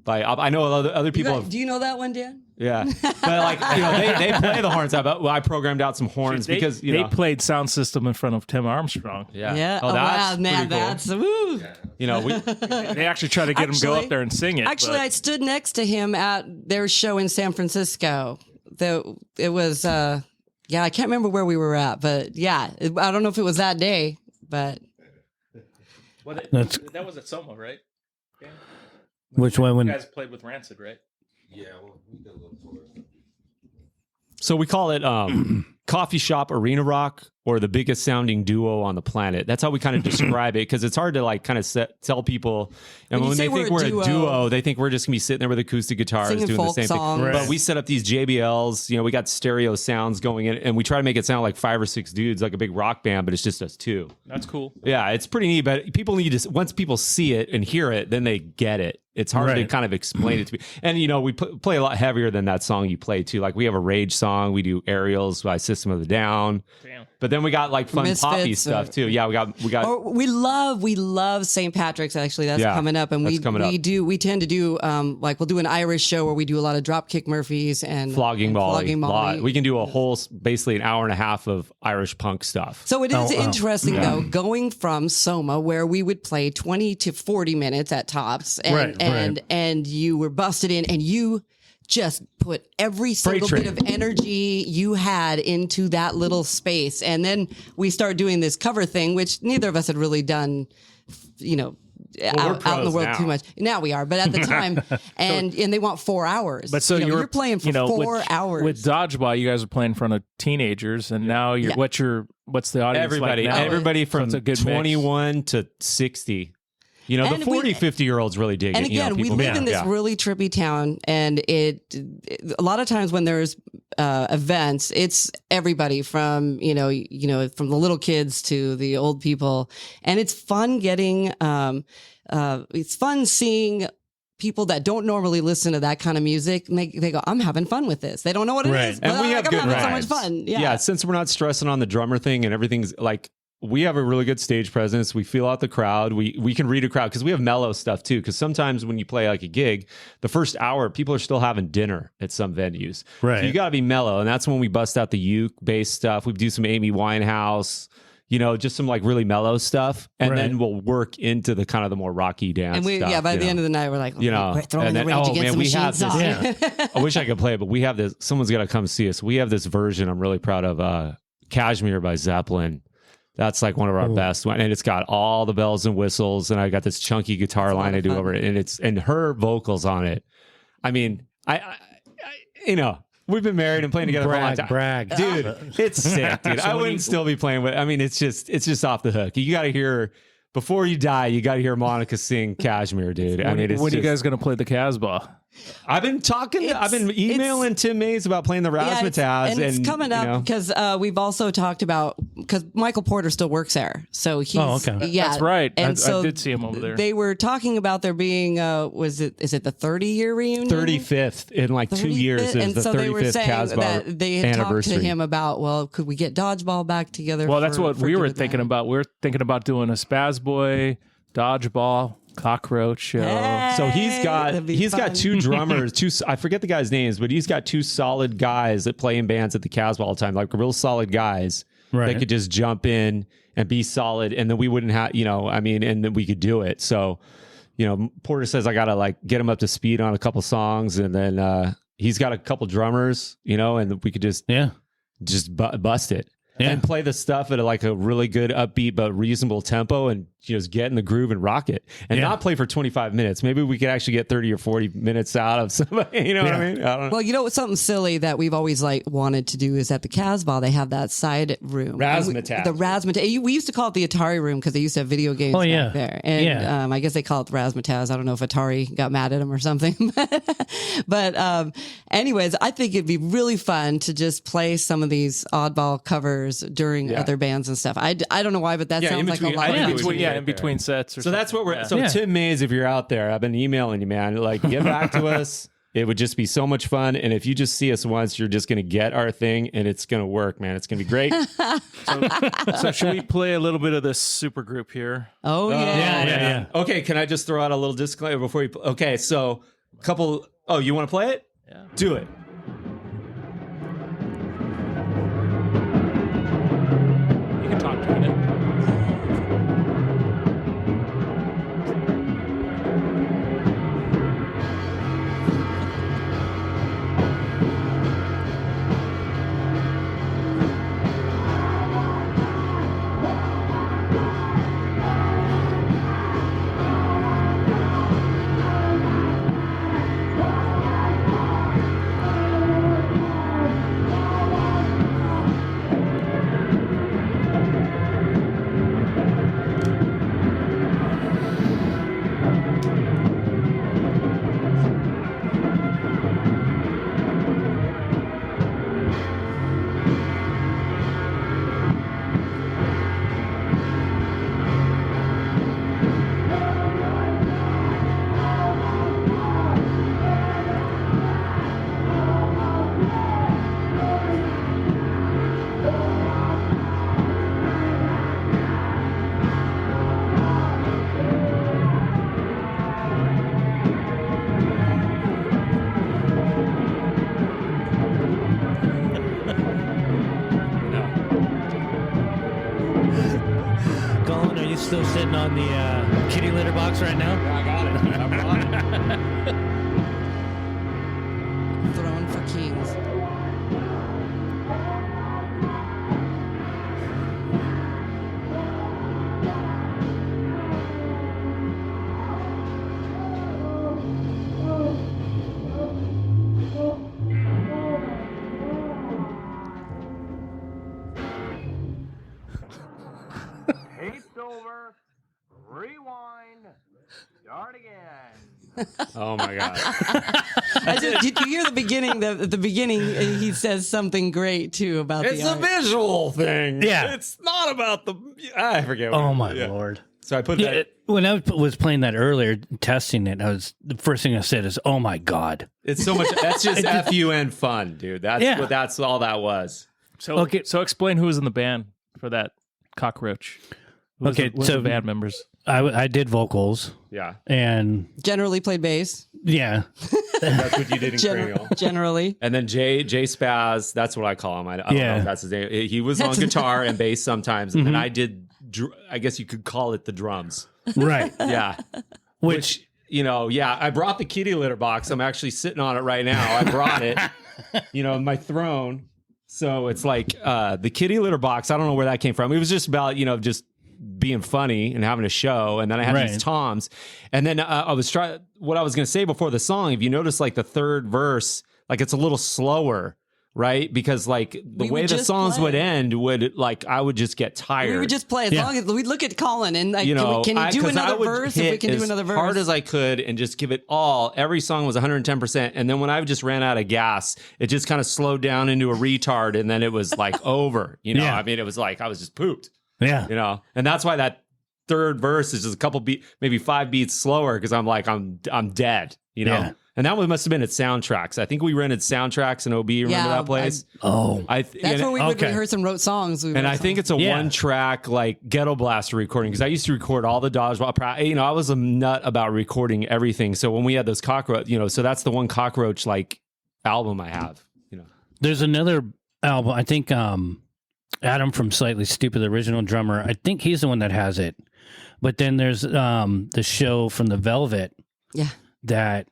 by I know other people. Do you know that one, Dan? Yeah, but like they play the horns. I programmed out some horns because they played sound system in front of Tim Armstrong. Yeah. Oh, wow, man, that's woo. They actually try to get him to go up there and sing it. Actually, I stood next to him at their show in San Francisco. It was I can't remember where we were at, but I don't know if it was that day, but that was at Soma, right? Yeah. Which one? When you guys played with Rancid, right? Yeah, well, we did a little tour. So we call it coffee shop arena rock, or the biggest sounding duo on the planet. That's how we kind of describe it, because it's hard to like kind of tell people. And when they think we're a duo, they think we're just gonna be sitting there with acoustic guitars singing doing the same songs. thing. Right. But we set up these JBLs. We got stereo sounds going in, and we try to make it sound like 5 or 6 dudes, like a big rock band, but it's just us 2. That's cool. Yeah, it's pretty neat. But people need to, once people see it and hear it, then they get it. It's hard to kind of explain it to me. And, we play a lot heavier than that song you play, too. Like, we have a Rage song. We do Aerials by System of a Down. Damn. But then we got, like, fun Misfits poppy stuff, too. Yeah, we got. We love St. Patrick's, actually. That's coming up. And we tend to do, like, we'll do an Irish show where we do a lot of Dropkick Murphys and Flogging Molly. We can do a whole, basically an hour and a half of Irish punk stuff. So it is interesting, though, going from Soma, where we would play 20 to 40 minutes at tops. And you were busted in, and you just put every single bit of energy you had into that little space. And then we started doing this cover thing, which neither of us had really done, out in the world too much. Now we are, but at the time, and they want 4 hours. But so you're playing for 4 hours. With Dodgeball, you guys are playing in front of teenagers, and now what's the audience everybody, like now? Everybody from 21 to 60. The 40, 50-year-olds really dig it. And again, we live in this really trippy town, and a lot of times when there's events, it's everybody from, from the little kids to the old people. And it's fun it's fun seeing people that don't normally listen to that kind of music, and they go, I'm having fun with this. They don't know what it is, but and we have good having so much fun. Yeah, since we're not stressing on the drummer thing and everything's like, we have a really good stage presence. We feel out the crowd. We can read a crowd because we have mellow stuff too. Because sometimes when you play like a gig, the first hour, people are still having dinner at some venues. Right. So you got to be mellow. And that's when we bust out the uke-based stuff. We do some Amy Winehouse, just some like really mellow stuff. And then we'll work into the kind of the more rocky dance stuff. By the end of the night, we're like, we're throwing the Rage Against the Machine song. I wish I could play it, but we have this. Someone's got to come see us. We have this version I'm really proud of, Kashmir by Zeppelin. That's like one of our best ones. And it's got all the bells and whistles. And I got this chunky guitar line I do over it. And her vocals on it. I mean, we've been married and playing together for a long time. Brag. Dude, it's sick, dude. I wouldn't still be playing with, it's just off the hook. You got to hear, before you die, you got to hear Monica sing Kashmir, dude. When are you guys going to play the Casbah? I've been emailing Tim Mays about playing the Razzmatazz. And it's coming up because we've also talked about, because Michael Porter still works there. So he's, that's right. And I did see him over there. They were talking about there being, is it the 30-year reunion? 35th in like 2 years. And the so 35th they were saying Casbah that they had talked to him about, well, could we get Dodgeball back together? Well, that's what we were thinking about. We were thinking about doing a Spazboy, Dodgeball, Cockroach. So he's got 2 drummers, I forget the guys' names, but he's got 2 solid guys that play in bands at the Casbah all the time, like real solid guys that could just jump in and be solid, and then we wouldn't have, and then we could do it. So, Porter says I gotta like get him up to speed on a couple songs, and then he's got a couple drummers, and we could just bust it. And play the stuff at a really good upbeat but reasonable tempo, and just get in the groove and rock it, and not play for 25 minutes. Maybe we could actually get 30 or 40 minutes out of somebody. What I mean? I don't know. Well, something silly that we've always wanted to do is at the Casbah they have that side room, Razzmatazz. The Razzmatazz. We used to call it the Atari room because they used to have video games back there, and I guess they call it the Razzmatazz. I don't know if Atari got mad at them or something, but anyways, I think it'd be really fun to just play some of these oddball covers during other bands and stuff. I don't know why, but that sounds like a lot of fun. In between sets. So that's what we're. So Tim Mays, if you're out there, I've been emailing you, man. Like, get back to us. It would just be so much fun. And if you just see us once, you're just going to get our thing, and it's going to work, man. It's going to be great. So should we play a little bit of this super group here? Oh yeah. Okay, can I just throw out a little disclaimer before you? Okay, so Couple. Oh, you want to play it? Yeah. Do it. You can talk to it. Still sitting on the kitty litter box right now? Yeah, I got it. I'm on it. Throne for kings. Over. Rewind. Start again. Oh my god! Did you hear the beginning? At the beginning, he says something great too about it's the a art. visual thing. Yeah, it's not about the. I forget. Oh my lord! So I put that when I was playing that earlier, testing it. The first thing I said is, "Oh my god!" It's so much. That's just fun fun, dude. That's what. That's all that was. So okay, so explain who was in the band for that Cockroach. Who's the band members? I did vocals. Yeah. And generally played bass. Yeah. That's what you did in Cranial. Generally. And then Jay Spaz, that's what I call him. I don't know if that's his name. He was on guitar and bass sometimes. And then I did, I guess you could call it the drums. Right. Yeah. Which, I brought the kitty litter box. I'm actually sitting on it right now. I brought it, my throne. So it's like the kitty litter box. I don't know where that came from. It was just about, just being funny and having a show. And then I had these toms. And then I was what I was going to say before the song, if you notice like the third verse, like it's a little slower, right? Because like the way the songs would end I would just get tired. We would just play as long as we look at Colin and like, can you do another verse? If we can do another verse. As hard as I could and just give it all. Every song was 110%. And then when I just ran out of gas, it just kind of slowed down into a retard. And then it was like over, I mean, it was like, I was just pooped. Yeah. And that's why that third verse is just a couple maybe 5 beats slower. Cause I'm like, I'm dead, Yeah. And that one must have been at Soundtracks. I think we rented Soundtracks in OB. Remember that place? That's where we would rehearse and wrote songs. I think it's a one-track like Ghetto Blaster recording because I used to record all the Dodgeball. I was a nut about recording everything. So when we had those Cockroach, so that's the one Cockroach like album I have. There's another album. I think Adam from Slightly Stupid, the original drummer. I think he's the one that has it. But then there's the show from the Velvet. Yeah. That.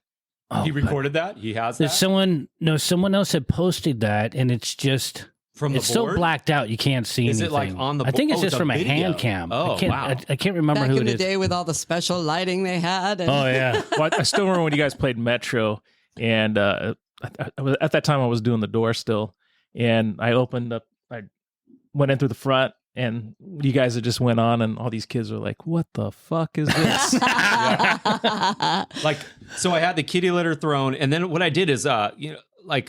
He recorded that? He has that? Someone else had posted that, and it's just from the board? So blacked out you can't see anything. Is it like on the board? I think it's just from a hand cam. Oh, wow. I can't remember Back who it is. in the day with all the special lighting they had. And oh, yeah. Well, I still remember when you guys played Metro, and at that time I was doing the door still, and I went in through the front, and you guys had just went on, and all these kids were like, "What the fuck is this?" So I had the kitty litter throne, and then what I did is, like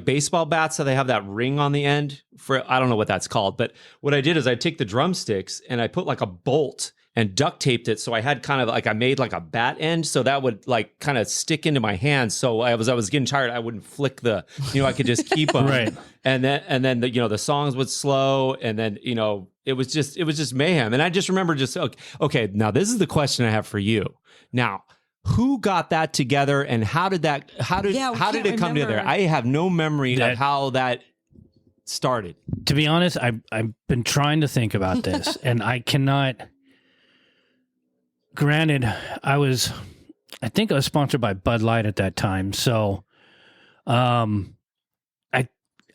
baseball bats, so they have that ring on the end for, I don't know what that's called, but what I did is I take the drumsticks and I put like a bolt and duct taped it. So I had kind of like, I made like a bat end. So that would like kind of stick into my hands. So I was getting tired. I wouldn't flick I could just keep them. Right. And then the songs would slow. And then, it was just mayhem. And I just remember okay, now this is the question I have for you. Now, who got that together and how did it come together? I have no memory of how that started. To be honest, I've been trying to think about this and I cannot. Granted, I think I was sponsored by Bud Light at that time. So,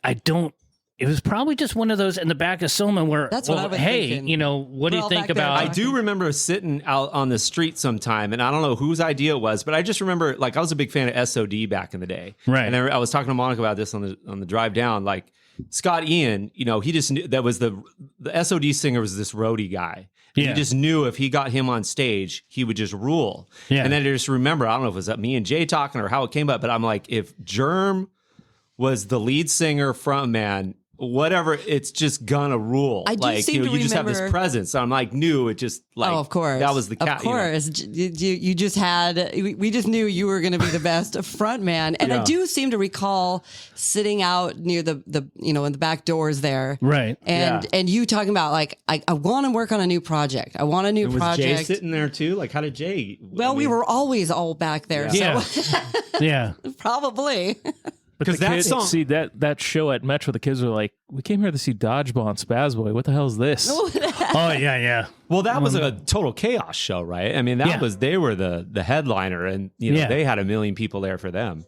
I don't. It was probably just one of those in the back of Soma where, that's what I was thinking. You know, what do you think about? I do remember sitting out on the street sometime, and I don't know whose idea it was, but I just remember, like, I was a big fan of SOD back in the day, right? And I was talking to Monica about this on the drive down. Like Scott Ian, you know, he just knew that was the SOD singer was this roadie guy. Yeah. He just knew if he got him on stage, he would just rule. Yeah. And then I just remember, I don't know if it was me and Jay talking or how it came up, but I'm like, if Jerm was the lead singer frontman, whatever, it's just gonna rule. I do seem to you just have this presence. I'm like, knew it just like, of course, that was the cat. Of course, you just had. We just knew you were going to be the best front man, and I do seem to recall sitting out near the in the back doors there, right? And you talking about like, I want to work on a new project. I want a new project. Was Jay sitting there too? Like, how did Jay? Well, we were always all back there. Yeah, so. Yeah, probably. Because that show at Metro, the kids were like, "We came here to see Dodgeball and Spazboy. What the hell is this?" Oh yeah. Well, that was a total chaos show, right? I mean, they were the headliner, and they had 1 million people there for them.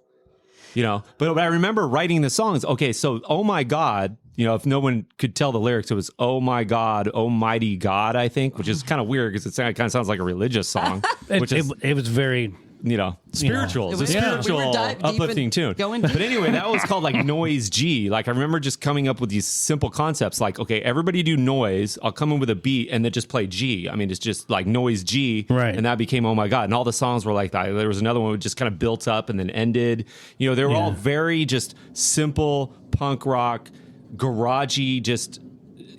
But I remember writing the songs. Okay, so "Oh My God," if no one could tell the lyrics, it was "Oh My God, Almighty God," I think, which is kind of weird because it kind of sounds like a religious song. It was very. Spiritual. It's a spiritual, uplifting tune. But anyway, that was called like Noise G. Like I remember just coming up with these simple concepts like, okay, everybody do noise. I'll come in with a beat and then just play G. I mean, it's just like Noise G. Right. And that became Oh My God. And all the songs were like that. There was another one that just kind of built up and then ended. They were all very just simple punk rock, garagey, just,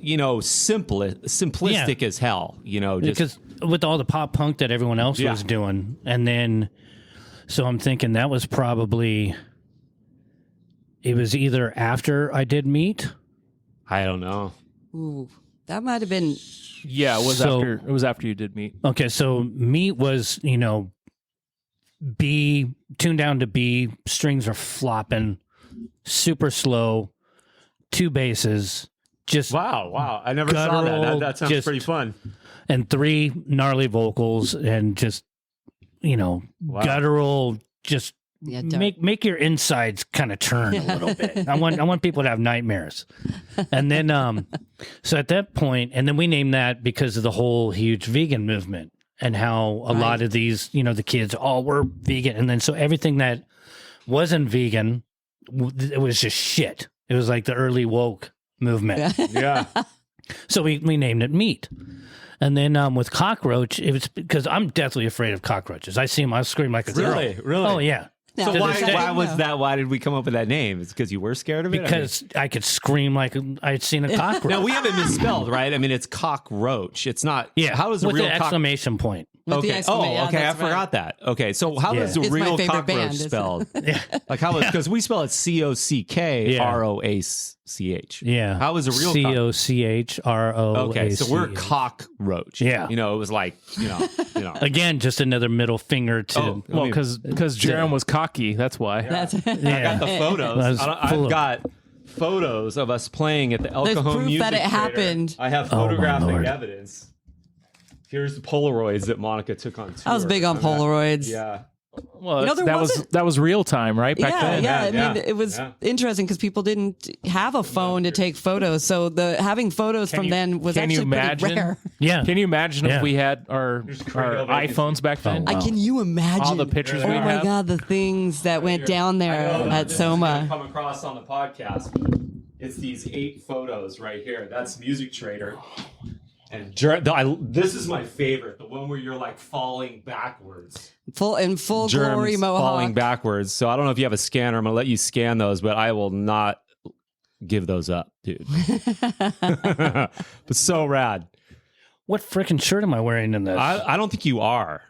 simplistic as hell, because with all the pop punk that everyone else was doing. And then, so I'm thinking that was probably, it was either after I did Meat. I don't know. Ooh, that might have been. Yeah, it was after you did Meat. Okay, so Meat was, B, tuned down to B, strings are flopping, super slow, 2 basses, just. Wow. I never saw that. That sounds pretty fun. And 3 gnarly vocals and just, guttural, just make your insides kind of turn a little bit. I want people to have nightmares. And then, so at that point, and then we named that because of the whole huge vegan movement and how a lot of these, the kids all were vegan. And then so everything that wasn't vegan, it was just shit. It was like the early woke movement. Yeah. So we named it Meat. And then with Cockroach, it was because I'm deathly afraid of cockroaches. I see them, I scream like a girl. Really? Oh, yeah. So why was that? Why did we come up with that name? It's because you were scared of it? Because I could scream like I'd seen a cockroach. Now, we have it misspelled, right? I mean, it's cockroach. It's not. Yeah. How is a with real the exclamation point? Okay. Okay. I forgot that. Okay. So how is the real cockroach spelled? Like how is, because we spell it COCKROACH. Yeah. How is a real COCHROACH? Okay. So we're cockroach. Yeah. It was like, Again, just another middle finger to. Because Jerem was cocky. That's why. I got the photos. I've got photos of us playing at the El Cajon proof Music that it Theater. happened. I have photographic evidence. Here's the Polaroids that Monica took on tour. I was big on Polaroids. Yeah. Well, that was real time, right? Back then. Yeah. I mean, it was interesting because people didn't have a phone to take photos, so having photos from then was actually pretty rare. Yeah. Can you imagine if we had our iPhones back then? Can you imagine all the pictures we have? Oh my God, the things that went down there at Soma. Come across on the podcast. It's these 8 photos right here. That's Music Trader. And this is my favorite, the one where you're like falling backwards. Full glory mohawk. Falling backwards. So I don't know if you have a scanner. I'm going to let you scan those, but I will not give those up, dude. But so rad. What freaking shirt am I wearing in this? I don't think you are.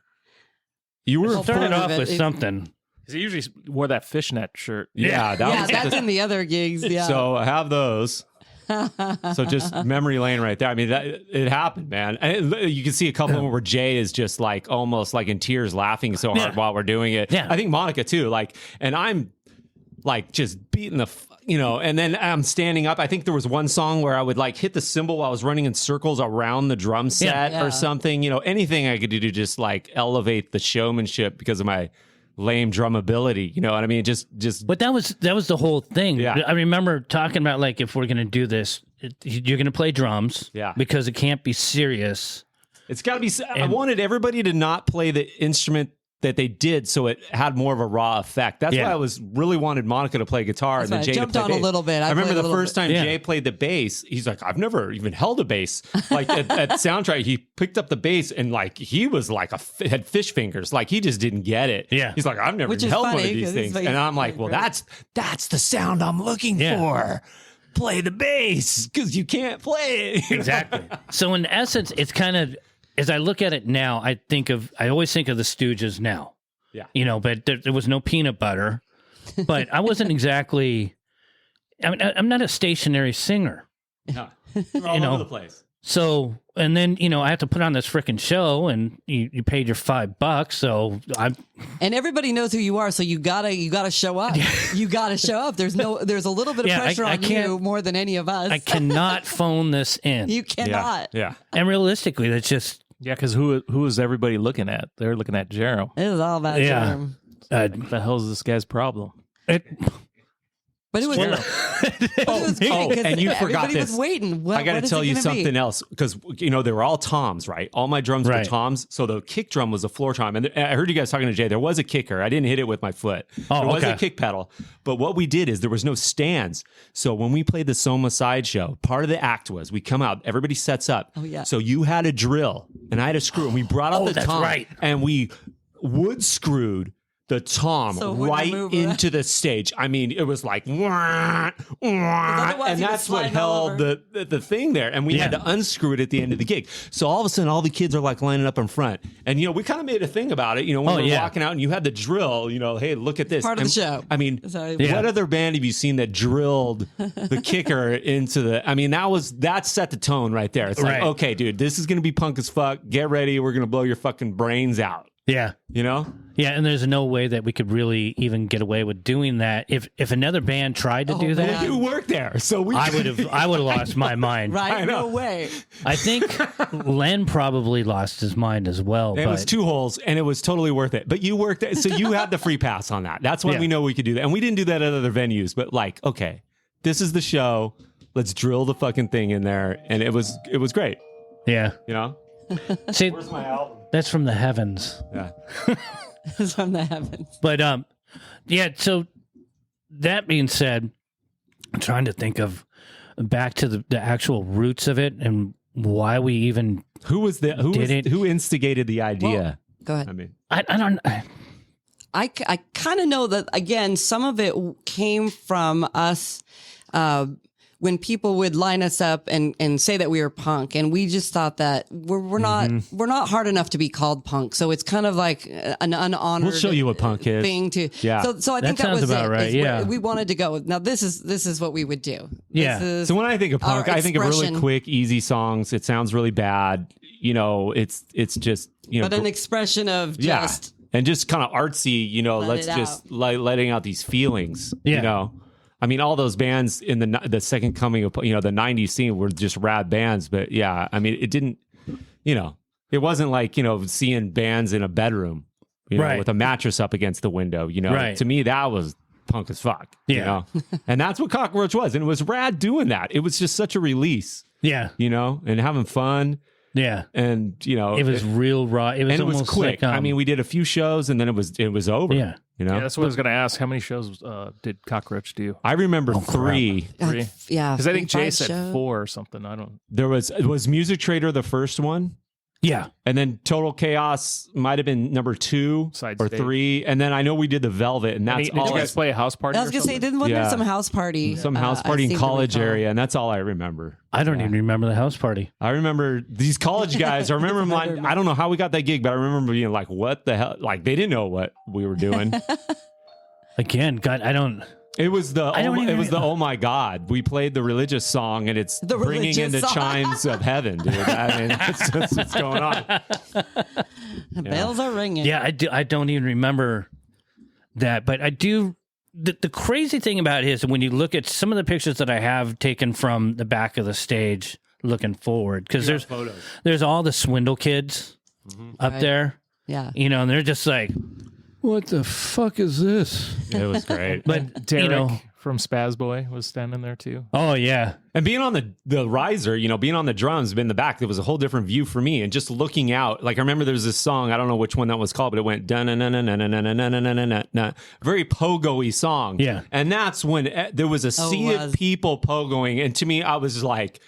You were starting off with something. He usually wore that fishnet shirt. Yeah, that's in the other gigs. Yeah. So I have those. So just memory lane right there. I mean, it happened, man. And you can see a couple of them where Jay is just like almost like in tears laughing so hard while we're doing it. Yeah. I think Monica too. Like, and I'm like just beating the, and then I'm standing up. I think there was one song where I would like hit the cymbal while I was running in circles around the drum set or something, anything I could do to just like elevate the showmanship because of my lame drum ability. You know what I mean? Just. But that was the whole thing. Yeah. I remember talking about like, if we're going to do this, you're going to play drums. Yeah. Because it can't be serious. It's got to be. I wanted everybody to not play the instrument that they did, so it had more of a raw effect. That's why I really wanted Monica to play guitar and then Jay jumped to play on bass. a little bit. I remember the first time Jay played the bass, he's like, I've never even held a bass. Like at Soundtrack, he picked up the bass and like he was like had fish fingers. Like he just didn't get it. Yeah, he's like, I've never even held one of these things. And I'm like, well, that's the sound I'm looking for. Play the bass because you can't play it. Exactly. So in essence, it's kind of, as I look at it now, I always think of the Stooges now. Yeah. But there was no peanut butter. But I wasn't exactly, I'm not a stationary singer. No. All over the place. So, and then, I have to put on this freaking show and you paid your $5. So and everybody knows who you are. So you gotta show up. You gotta show up. There's a little bit of pressure on you more than any of us. I cannot phone this in. You cannot. Yeah. And realistically, that's just. Yeah, because who is everybody looking at? They're looking at Jerem. It was all about Jerem. What the hell is this guy's problem? But it was, and you forgot everybody this. was waiting. I got to tell you something else because they were all toms, right? All my drums were toms, so the kick drum was a floor tom. And I heard you guys talking to Jay. There was a kicker. I didn't hit it with my foot. There was a kick pedal, but what we did is there was no stands. So when we played the Soma sideshow, part of the act was we come out, everybody sets up. Oh yeah. So you had a drill and I had a screw, and we brought out the tom, and we wood screwed the tom right into the stage. I mean, it was like, wah, wah, and that's what held the thing there. And we had to unscrew it at the end of the gig. So all of a sudden, all the kids are like lining up in front. And, we kind of made a thing about it. When we were walking out and you had the drill, hey, look at this. Part of the show. I mean, what other band have you seen that drilled the kicker into the, I mean, that set the tone right there. It's like, okay, dude, this is going to be punk as fuck. Get ready. We're going to blow your fucking brains out. Yeah. Yeah, and there's no way that we could really even get away with doing that. If another band tried to do that, you work there, so I would have lost my mind. Right? No way. I think Len probably lost his mind as well. It was 2 holes, and it was totally worth it. But you worked there, so you had the free pass on that. That's why we know we could do that, and we didn't do that at other venues. But like, okay, this is the show. Let's drill the fucking thing in there, and it was great. Yeah, See, where's my album? That's from the heavens. Yeah. It's from the heavens. But so that being said, I'm trying to think of back to the actual roots of it and why we even who instigated the idea. Well, go ahead. I mean, I don't. I kind of know that again. Some of it came from us. When people would line us up and say that we were punk, and we just thought that we're not hard enough to be called punk, so it's kind of like an unhonored. We'll show you what punk is. Thing to So I think that was about right. Yeah, we wanted to go. Now this is what we would do. Yeah. So when I think of punk, I think of really quick, easy songs. It sounds really bad. It's just but an expression of just and just kind of artsy. Let's just letting out these feelings. Yeah. I mean, all those bands in the second coming of, the 90s scene were just rad bands. But yeah, I mean, it didn't, it wasn't like, seeing bands in a bedroom, with a mattress up against the window, Right. To me, that was punk as fuck, and that's what Cockroach was. And it was rad doing that. It was just such a release, and having fun. Yeah. And, it was real raw. It was quick. Like, I mean, we did a few shows and then it was over. Yeah. Yeah, that's what I was going to ask. How many shows did Cockroach do? I remember 3. 3? Yeah. Because I think Jay said 4 or something. I don't. Was Music Trader the first one? Yeah. And then Total Chaos might have been number 2 or 3. And then I know we did the Velvet, and that's all. Did you guys play a house party? I was going to say, wasn't there some house party? Some house party in college area, and that's all I remember. I don't even remember the house party. I remember these college guys. I remember I don't know how we got that gig, but I remember being like, what the hell? Like, they didn't know what we were doing. Again, God, I don't. It was the oh my God. We played the religious song, and it's bringing in the chimes of heaven, dude. I mean, that's what's going on. The bells are ringing. Yeah, I don't even remember that, but I do. The crazy thing about it is when you look at some of the pictures that I have taken from the back of the stage, looking forward, because there's all the Swindle kids up there. Yeah, and they're just like, what the fuck is this? It was great. But Derek from Spazboy was standing there too. Oh yeah. And being on the riser, being on the drums, in the back, there was a whole different view for me. And just looking out, like I remember there was this song, I don't know which one that was called, but it went very pogo-y song. Yeah. And that's when there was a sea of people pogoing. And to me, I was like,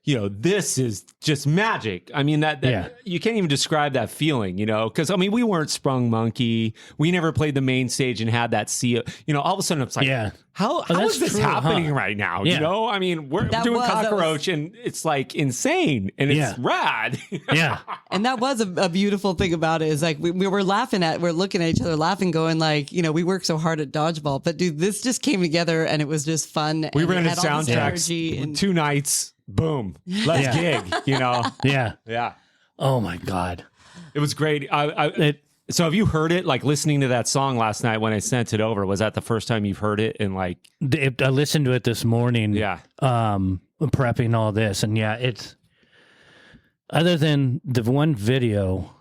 this is just magic. I mean, that you can't even describe that feeling, because we weren't Sprung Monkey. We never played the main stage and had that sea of, all of a sudden it's like, how is this happening right now? We're doing Cockroach and it's like insane and it's rad. Yeah. And that was a beautiful thing about it is like we're looking at each other laughing, going like, we work so hard at Dodgeball, but dude, this just came together and it was just fun. We ran a soundtracks in 2 nights. Boom. Let's gig, Yeah. Oh my God. It was great. So have you heard it, like listening to that song last night when I sent it over? Was that the first time you've heard it? And like, I listened to it this morning. Yeah. Prepping all this. And it's, other than the one video,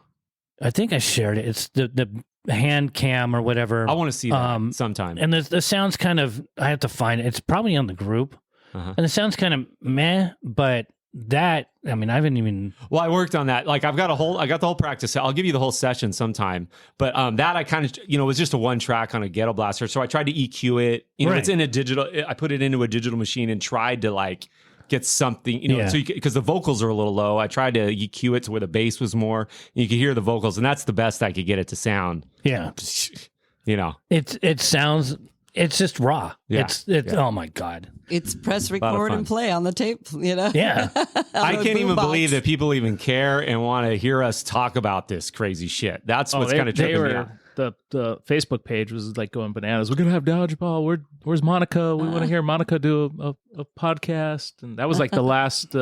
I think I shared it. It's the hand cam or whatever. I want to see that sometime. And the sound's kind of, I have to find it. It's probably on the group. And it sounds kind of meh, but that, I haven't even. Well, I worked on that. Like I got the whole practice. I'll give you the whole session sometime. But that I kind of, it was just a 1 track on a ghetto blaster. So I tried to EQ it. It's in a digital, I put it into a digital machine and tried to like get something, because the vocals are a little low. I tried to EQ it to where the bass was more. And you could hear the vocals, and that's the best I could get it to sound. Yeah. It sounds. It's just raw. Yeah. It's oh my God. It's press, record, and play on the tape, Yeah. I can't even believe that people even care and want to hear us talk about this crazy shit. That's what's kind of tripping me out. The Facebook page was like going bananas. We're going to have Dodgeball. Where's Monica? We want to hear Monica do a podcast. And that was like the last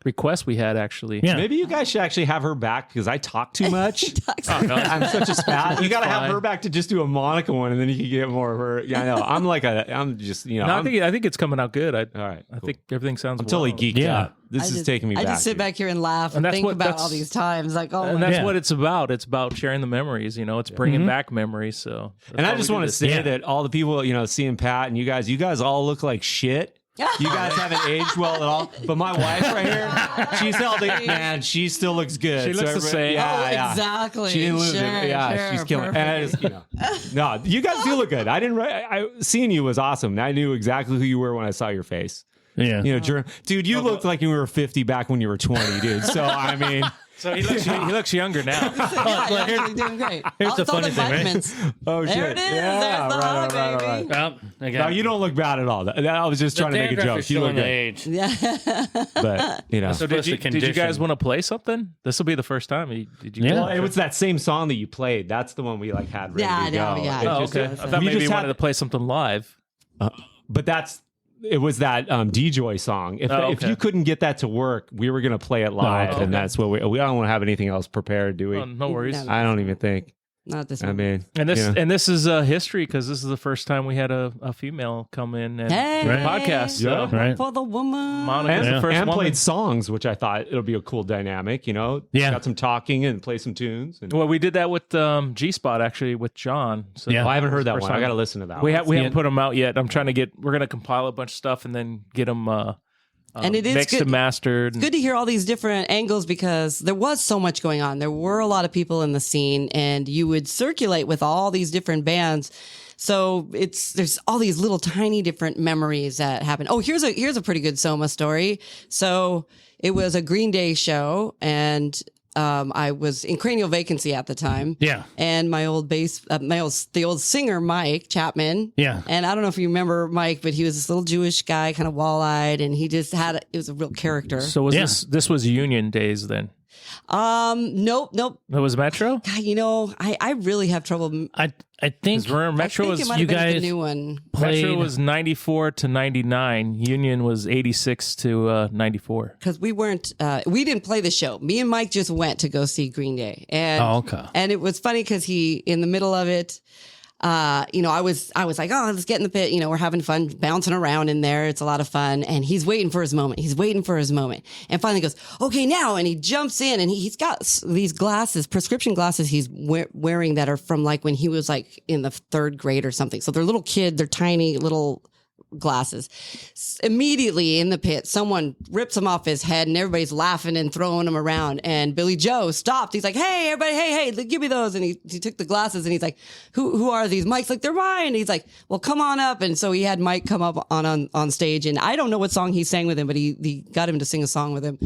request we had, actually. Yeah. Maybe you guys should actually have her back because I talk too much. I'm such a spat. You got to have her back to just do a Monica one, and then you can get more of her. Yeah, I know. I'm just. No, I think it's coming out good. All right. I think everything sounds. I'm totally geeked out. This is taking me back. I just sit back here and laugh and think about all these times. Like, and that's what it's about. It's about sharing the memories. It's bringing back memories. So, and I just want to say that all the people, seeing Pat and you guys all look like shit. You guys haven't aged well at all. But my wife right here, she's held it, man. She still looks good. She looks the same. Yeah. Exactly. She didn't lose it. Yeah, she's killing it. No, you guys do look good. I didn't. Seeing you was awesome. I knew exactly who you were when I saw your face. Yeah. Dude, you looked like you were 50 back when you were 20, dude. So, So he looks younger now. He's doing great. Here's the funny thing, right? Oh, shit. There it is. There's the hug, baby. Well, no, you don't look bad at all. I was just trying to make a joke. You look good. Age. Yeah. But, So did you guys want to play something? This will be the first time. Did you? Well, it was that same song that you played. That's the one we had ready to go. Yeah. Oh, okay. I thought maybe you wanted to play something live. But it was that D-Joy song. If you couldn't get that to work, we were going to play it live, and that's what we don't want to have anything else prepared, do we? No worries. I don't even think. Not this one. And this is history because this is the first time we had a female come in and do a podcast. So. Right. For the woman. Monica's the first woman. Played songs, which I thought it'll be a cool dynamic. Got some talking and play some tunes. Well, we did that with G-Spot actually with John. So I haven't heard that one. I got to listen to that. We haven't put them out yet. I'm trying to we're going to compile a bunch of stuff and then get them. And it is mixed good, and mastered. It's good to hear all these different angles because there was so much going on. There were a lot of people in the scene, and you would circulate with all these different bands. So there's all these little tiny different memories that happen. Oh, here's a pretty good Soma story. So it was a Green Day show, and I was in cranial vacancy at the time. Yeah. And my old the old singer, Mike Chapman. Yeah. And I don't know if you remember Mike, but he was this little Jewish guy, kind of wall-eyed, and he just it was a real character. So this was union days then? Nope. It was Metro? God, I really have trouble. I think Metro I think was it might you have been guys the new one. Metro was 94 to 99. Union was 86 to 94. Because we didn't play the show. Me and Mike just went to go see Green Day. And, okay. And it was funny because in the middle of it, I was like, oh, let's get in the pit. We're having fun bouncing around in there. It's a lot of fun. And he's waiting for his moment. And finally goes, okay, now. And he jumps in and he's got these glasses, prescription glasses he's wearing that are from like when he was like in the 3rd grade or something. So they're little kid, they're tiny little glasses. Immediately in the pit, someone rips him off his head and everybody's laughing and throwing him around. And Billy Joe stopped. He's like, hey, everybody, hey, give me those. And he took the glasses and he's like, who are these? Mike's like, they're mine. And he's like, well, come on up. And so he had Mike come up on stage. And I don't know what song he sang with him, but he got him to sing a song with him.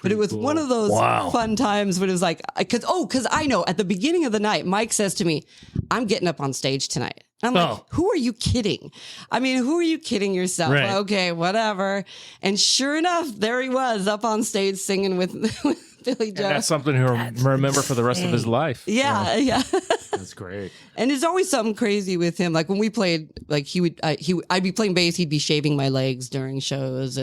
But it was one of those fun times when it was like, because I know at the beginning of the night, Mike says to me, I'm getting up on stage tonight. I'm like, who are you kidding? I mean, who are you kidding yourself? Right. Okay, whatever. And sure enough, there he was up on stage singing with Billy Joe. And that's something he'll remember for the rest of his life. Yeah. That's great. And there's always something crazy with him. Like when we played, like I'd be playing bass, he'd be shaving my legs during shows,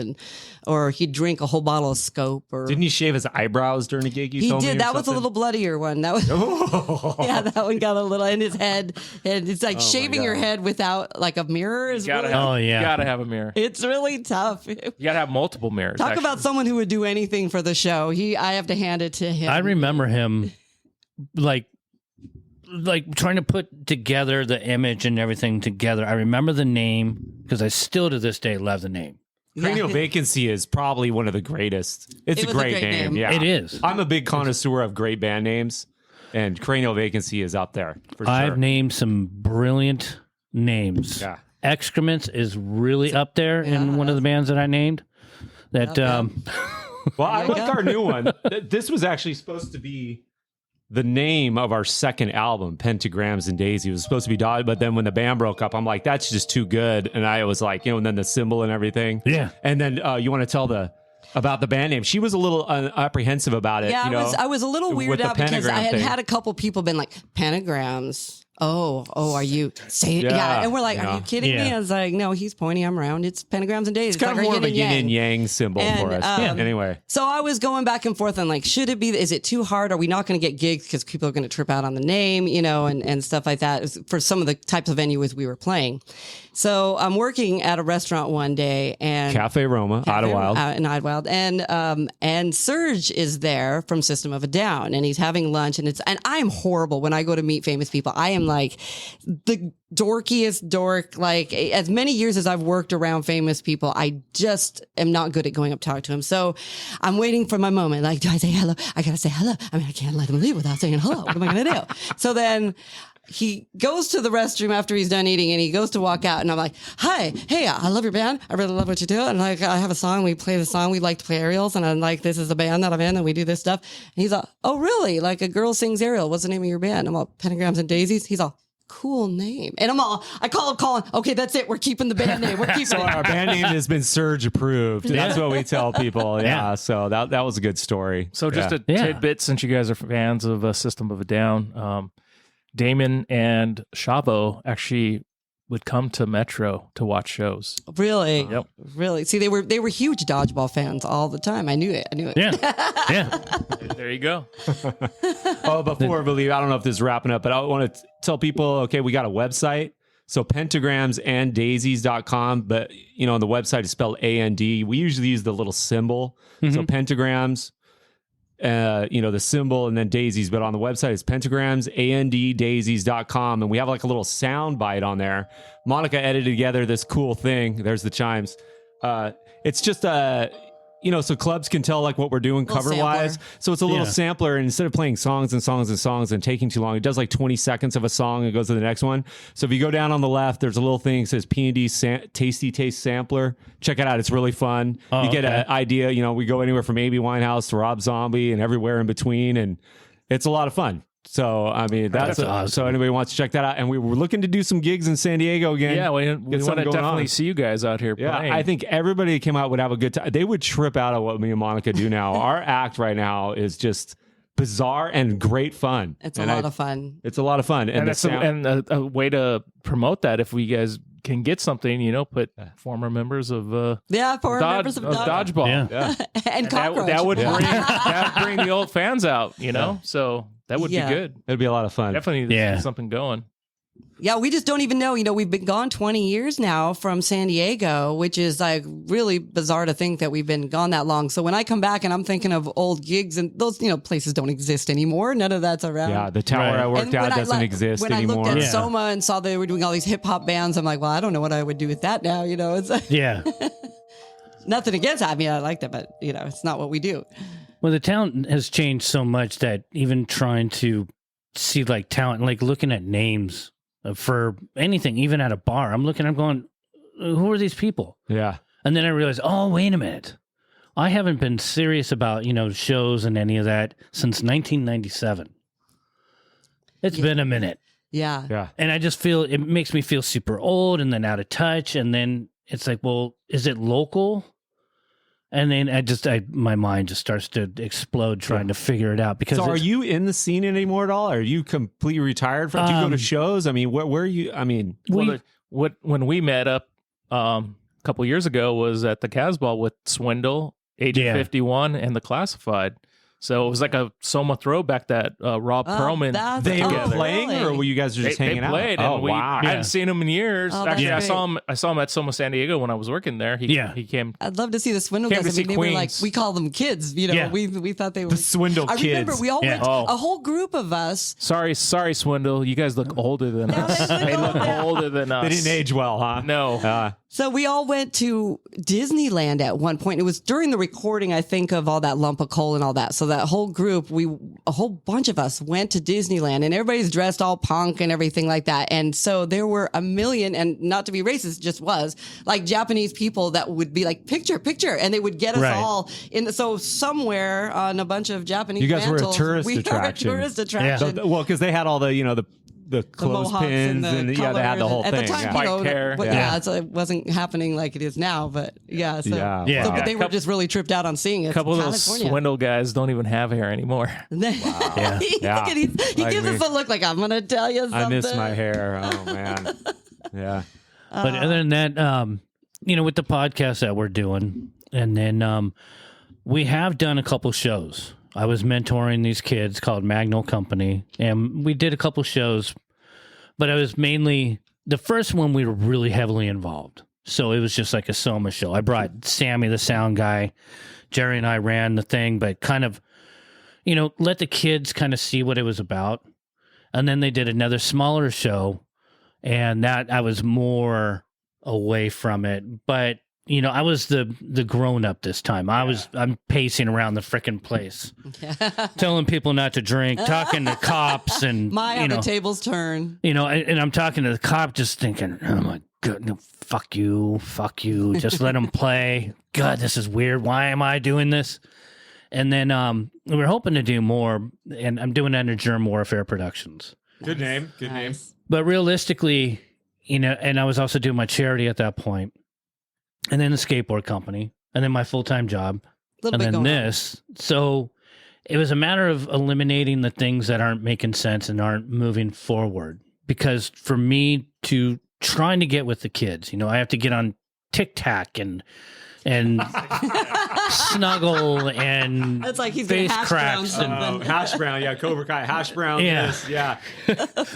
or he'd drink a whole bottle of Scope. Or didn't he shave his eyebrows during a gig? He did. That was a little bloodier one. That was yeah. That one got a little in his head, and it's like shaving your head without like a mirror is really. You gotta have a mirror. It's really tough. You gotta have multiple mirrors. Talk about someone who would do anything for the show. I have to hand it to him. I remember him like trying to put together the image and everything together. I remember the name because I still to this day love the name. Cranial Vacancy is probably one of the greatest. It's a great name. Yeah, it is. I'm a big connoisseur of great band names, and Cranial Vacancy is up there for sure. I've named some brilliant names. Yeah. Excrements is really up there in one of the bands that I named. Well, I like our new one. This was actually supposed to be the name of our second album, Pentagrams and Daises. It was supposed to be Dodgeball, but then when the band broke up, I'm like, that's just too good. And I was like, and then the symbol and everything. Yeah. And then you want to tell about the band name. She was a little apprehensive about it. Yeah, I was a little weirded out because I had a couple people been like, pentagrams. Oh, are you saying? Yeah. And we're like, are you kidding me? I was like, no, he's pointing. I'm around. It's pentagrams and daises. It's kind of more of a yin and yang symbol for us. Anyway. So I was going back and forth on like, should it be, is it too hard? Are we not going to get gigs because people are going to trip out on the name, and stuff like that for some of the types of venues we were playing. So I'm working at a restaurant one day and Cafe Roma, Idlewild. In Idlewild. And Serge is there from System of a Down and he's having lunch and I'm horrible when I go to meet famous people. I am like the dorkiest dork. Like as many years as I've worked around famous people, I just am not good at going up to talk to him. So I'm waiting for my moment. Like, do I say hello? I gotta say hello. I mean, I can't let him leave without saying hello. What am I gonna do? So then he goes to the restroom after he's done eating and he goes to walk out and I'm like, hey, I love your band. I really love what you do. And like, I have a song. We play the song. We like to play aerials. And I'm like, this is the band that I'm in and we do this stuff. And he's like, oh, really? Like a girl sings aerial. What's the name of your band? I'm all Pentagrams and Daises. He's all, cool name. And I call him Colin. Okay, that's it. We're keeping the band name. We're keeping so it. Our band name has been Surge approved. Yeah. That's what we tell people. Yeah. So that was a good story. So just a tidbit, since you guys are fans of System of a Down, Damon and Shabo actually would come to Metro to watch shows. Really? Yep. Really? See, they were huge Dodgeball fans all the time. I knew it. Yeah. There you go. Before we leave, I don't know if this is wrapping up, but I want to tell people, okay, we got a website. So pentagramsanddaises.com, but on the website is spelled A-N-D. We usually use the little symbol. Mm-hmm. So pentagrams, the symbol and then daisies, but on the website it's pentagramsanddaises.com, and we have like a little sound bite on there. Monica edited together this cool thing. There's the chimes. It's just so clubs can tell like what we're doing cover wise. So it's a little sampler, and instead of playing songs and songs and songs and taking too long, it does like 20 seconds of a song and goes to the next one. So if you go down on the left, there's a little thing that says P&D Tasty Taste Sampler. Check it out. It's really fun. You get an idea. We go anywhere from Amy Winehouse to Rob Zombie and everywhere in between, and it's a lot of fun. So, I mean, that's awesome. So anybody wants to check that out. And we were looking to do some gigs in San Diego again. Yeah, we want to definitely see you guys out here playing. I think everybody that came out would have a good time. They would trip out of what me and Monica do now. Our act right now is just bizarre and great fun. It's a lot of fun. It's a lot of fun. And that's a way to promote that if we guys can get something, put former members of members of Dodgeball. Yeah. and Cockroach. That would bring the old fans out, so that would be good. It'd be a lot of fun. Definitely something going. Yeah, we just don't even know. We've been gone 20 years now from San Diego, which is like really bizarre to think that we've been gone that long. So when I come back and I'm thinking of old gigs and those, places don't exist anymore. None of that's around. Yeah, the tower I worked at doesn't exist anymore. When I looked at Soma and saw they were doing all these hip hop bands, I'm like, well, I don't know what I would do with that now. It's like, nothing against it. I mean, I like that, but it's not what we do. Well, the town has changed so much that even trying to see like talent, like looking at names for anything, even at a bar, I'm going, who are these people? Yeah. And then I realized, oh, wait a minute. I haven't been serious about, shows and any of that since 1997. It's been a minute. Yeah. Yeah. And I just feel, it makes me feel super old and then out of touch. And then it's like, well, is it local? And then my mind just starts to explode trying to figure it out. Because so are you in the scene anymore at all? Are you completely retired from? Do you go to shows? I mean, where are you? I mean, when we met up a couple years ago was at the Casbah with Swindle, Agent 51, and the Classified. So it was like a Soma throwback that Rob Perlman. They were playing, or were you guys just hanging out? They played. Oh, wow! I hadn't seen him in years. Actually, I saw him at Soma San Diego when I was working there. He came. I'd love to see the Swindle guys. They were like, we call them kids. We thought they were the Swindle kids. I remember we all went. A whole group of us. Sorry, Swindle. You guys look older than us. They look older than us. They didn't age well, huh? No. So we all went to Disneyland at one point. It was during the recording, I think, of all that lump of coal and all that. So that whole group, a whole bunch of us went to Disneyland, and everybody's dressed all punk and everything like that. And so there were a million, and not to be racist, just was like Japanese people that would be like, picture, and they would get us all in. So somewhere on a bunch of Japanese, you guys mantles, were a tourist attraction. Yeah. Well, because they had all the clothespins and they had the whole thing. At the time, so it wasn't happening like it is now, but but they were just really tripped out on seeing it. A couple of those Swindle guys don't even have hair anymore. Wow. He gives us a look like, I'm going to tell you something. I miss my hair. Oh, man. Yeah. But other than that, with the podcast that we're doing, and then we have done a couple shows. I was mentoring these kids called Magnol Company, and we did a couple shows, but I was mainly, the first one we were really heavily involved. So it was just like a Soma show. I brought Sammy, the sound guy. Jerry and I ran the thing, but kind of, let the kids kind of see what it was about. And then they did another smaller show, and that I was more away from it. But I was the grown up this time. I'm pacing around the frickin' place, telling people not to drink, talking to cops, and the tables turn. And I'm talking to the cop, just thinking, oh my god, no, fuck you, just let them play. God, this is weird. Why am I doing this? And then we were hoping to do more, and I'm doing that in Germ Warfare Productions. Good name. But realistically, and I was also doing my charity at that point. And then the skateboard company, and then my full-time job, and then this. So it was a matter of eliminating the things that aren't making sense and aren't moving forward. Because for me to trying to get with the kids, I have to get on TikTok and snuggle and it's like he's face hash cracks and hash brown, Cobra Kai hash brown. Yeah.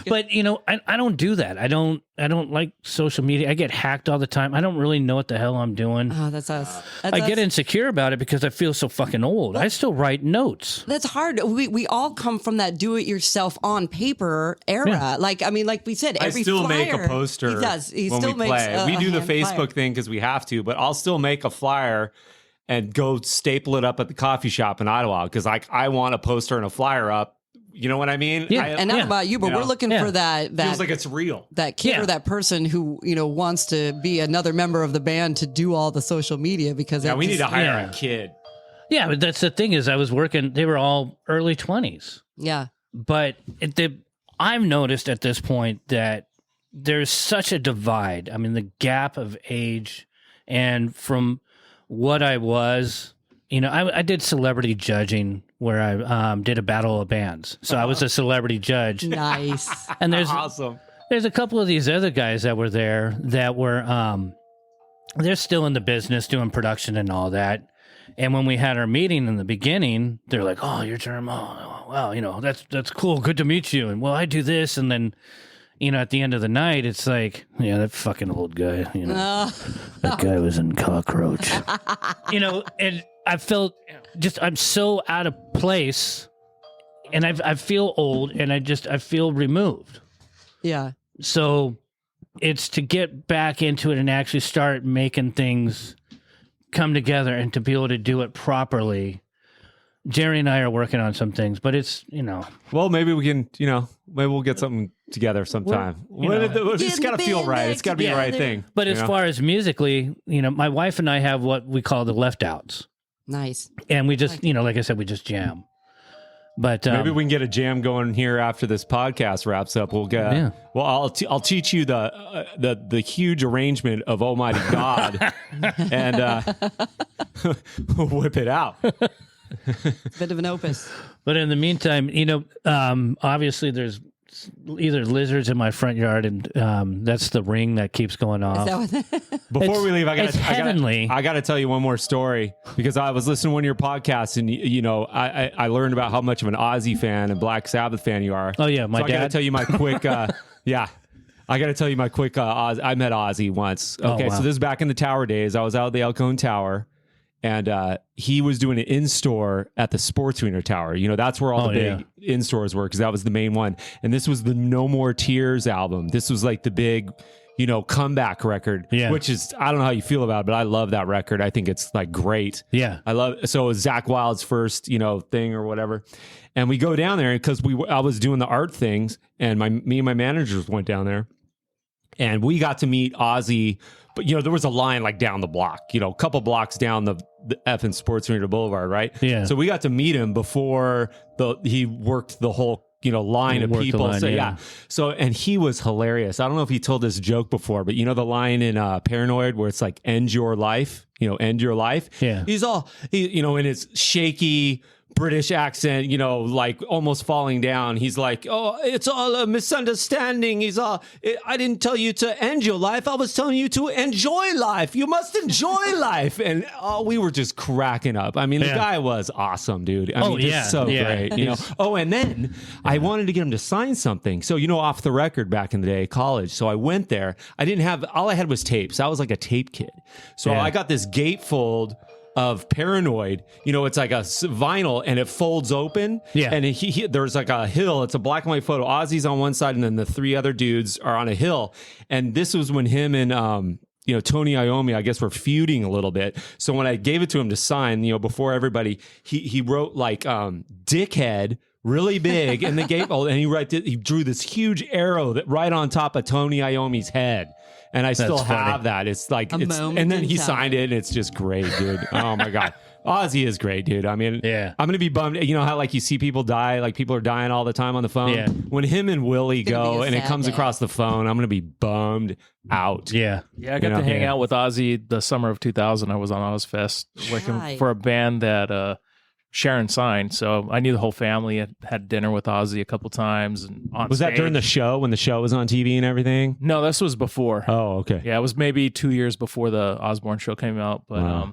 But I don't do that. I don't like social media. I get hacked all the time. I don't really know what the hell I'm doing. Oh, that's us. I get insecure about it because I feel so fucking old. I still write notes. That's hard. We all come from that do-it-yourself on paper era. Yeah. Like we said, every I still flyer, make a poster. He does. He when still we play. We do the Facebook flyer thing because we have to, but I'll still make a flyer and go staple it up at the coffee shop in Ottawa because I want a poster and a flyer up. You know what I mean? Yeah. And not about you, but we're looking for that. Feels like it's real. That kid or that person who wants to be another member of the band to do all the social media because we need to hire a kid. Yeah, but that's the thing is I was working. They were all early 20s. Yeah. But I've noticed at this point that there's such a divide. I mean, the gap of age and from what I was, I did celebrity judging where I did a battle of bands. So I was a celebrity judge. Nice. And there's awesome. There's a couple of these other guys that were there that were, they're still in the business doing production and all that. And when we had our meeting in the beginning, they're like, "Oh, you're Jerm. Oh, wow, that's cool. Good to meet you." And well, I do this, and then, at the end of the night, it's like, yeah, that fucking old guy. That guy was in Cockroach. And I felt I'm so out of place, and I feel old, and I feel removed. Yeah. So it's to get back into it and actually start making things come together and to be able to do it properly. Jerry and I are working on some things, but it's, Well, maybe we can, maybe we'll get something together sometime. It's got to feel right. It's got to be the right thing. But as far as musically, my wife and I have what we call the left outs. Nice. And we just, like I said, we just jam. But maybe we can get a jam going here after this podcast wraps up. We'll get. Well, I'll teach you the huge arrangement of Almighty God, and we'll whip it out. Bit of an opus. But in the meantime, obviously there's either lizards in my front yard, and that's the ring that keeps going off. Before we leave, I got to tell you one more story, because I was listening to one of your podcasts, and I learned about how much of an Ozzy fan and Black Sabbath fan you are. Oh yeah, my dad. I got to tell you my quick. I got to tell you my quick. I met Ozzy once. Okay, so this is back in the Tower days. I was out at the El Cajon Tower. And he was doing an in-store at the Sports Arena Tower. That's where all the big in-stores were, because that was the main one. And this was the No More Tears album. This was like the big, comeback record, which is, I don't know how you feel about it, but I love that record. I think it's like great. Yeah. So it was Zakk Wylde's first, thing or whatever. And we go down there because I was doing the art things, and me and my managers went down there, and we got to meet Ozzy. But, there was a line like down the block, a couple blocks down the effing Sports Arena Boulevard, right? Yeah. So we got to meet him before he worked the whole, line of people. So, and he was hilarious. I don't know if he told this joke before, but the line in Paranoid where it's like, end your life, end your life. Yeah. He's all, in his shaky British accent, like almost falling down. He's like, "Oh, it's all a misunderstanding." He's all, "I didn't tell you to end your life. I was telling you to enjoy life. You must enjoy life." And we were just cracking up. I mean, the guy was awesome, dude. I mean, just so great, Oh, and then I wanted to get him to sign something. So, off the record back in the day, college. So I went there. All I had was tapes. I was like a tape kid. So I got this gatefold of Paranoid, it's like a vinyl, and it folds open. Yeah. And there's like a hill. It's a black and white photo. Ozzy's on one side, and then the three other dudes are on a hill. And this was when him and Tony Iommi, I guess, were feuding a little bit. So when I gave it to him to sign, before everybody, he wrote like "dickhead" really big in the gatefold, and he drew this huge arrow that right on top of Tony Iommi's head. And I still have that. It's like, and then he signed it, and it's just great, dude. Oh my God. Ozzy is great, dude. I mean, I'm going to be bummed. You know how like you see people die, like people are dying all the time on the phone? Yeah. When him and Willie go and it comes across the phone, I'm going to be bummed out. Yeah. Yeah, I got to hang out with Ozzy the summer of 2000. I was on Ozfest working for a band that Sharon signed, so I knew the whole family. I had dinner with Ozzy a couple times. And was that during the show, when the show was on TV and everything? No, this was before. Oh, okay. Yeah, it was maybe 2 years before the Osbourne show came out. But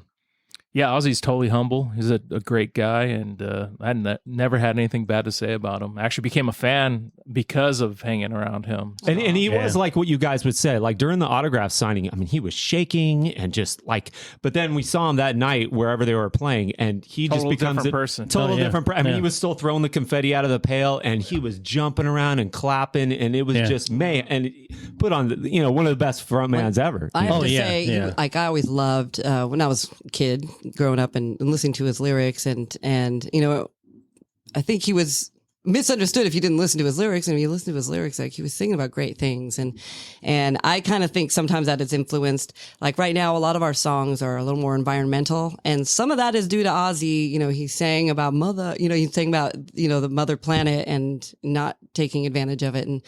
yeah, Ozzy's totally humble. He's a great guy, and I never had anything bad to say about him. I actually became a fan because of hanging around him. So, and he was like what you guys would say, like during the autograph signing, I mean, he was shaking and just like, but then we saw him that night wherever they were playing, and he just becomes a person. Total different. I mean, he was still throwing the confetti out of the pail, and he was jumping around and clapping, and it was just and put on one of the best frontmans ever. I have to say, like I always loved when I was a kid growing up and listening to his lyrics, and I think he was misunderstood if you didn't listen to his lyrics. And if you listen to his lyrics, like he was singing about great things. And I kind of think sometimes that it's influenced, like right now, a lot of our songs are a little more environmental. And some of that is due to Ozzy. You know, he's saying about he's saying about, the mother planet and not taking advantage of it. And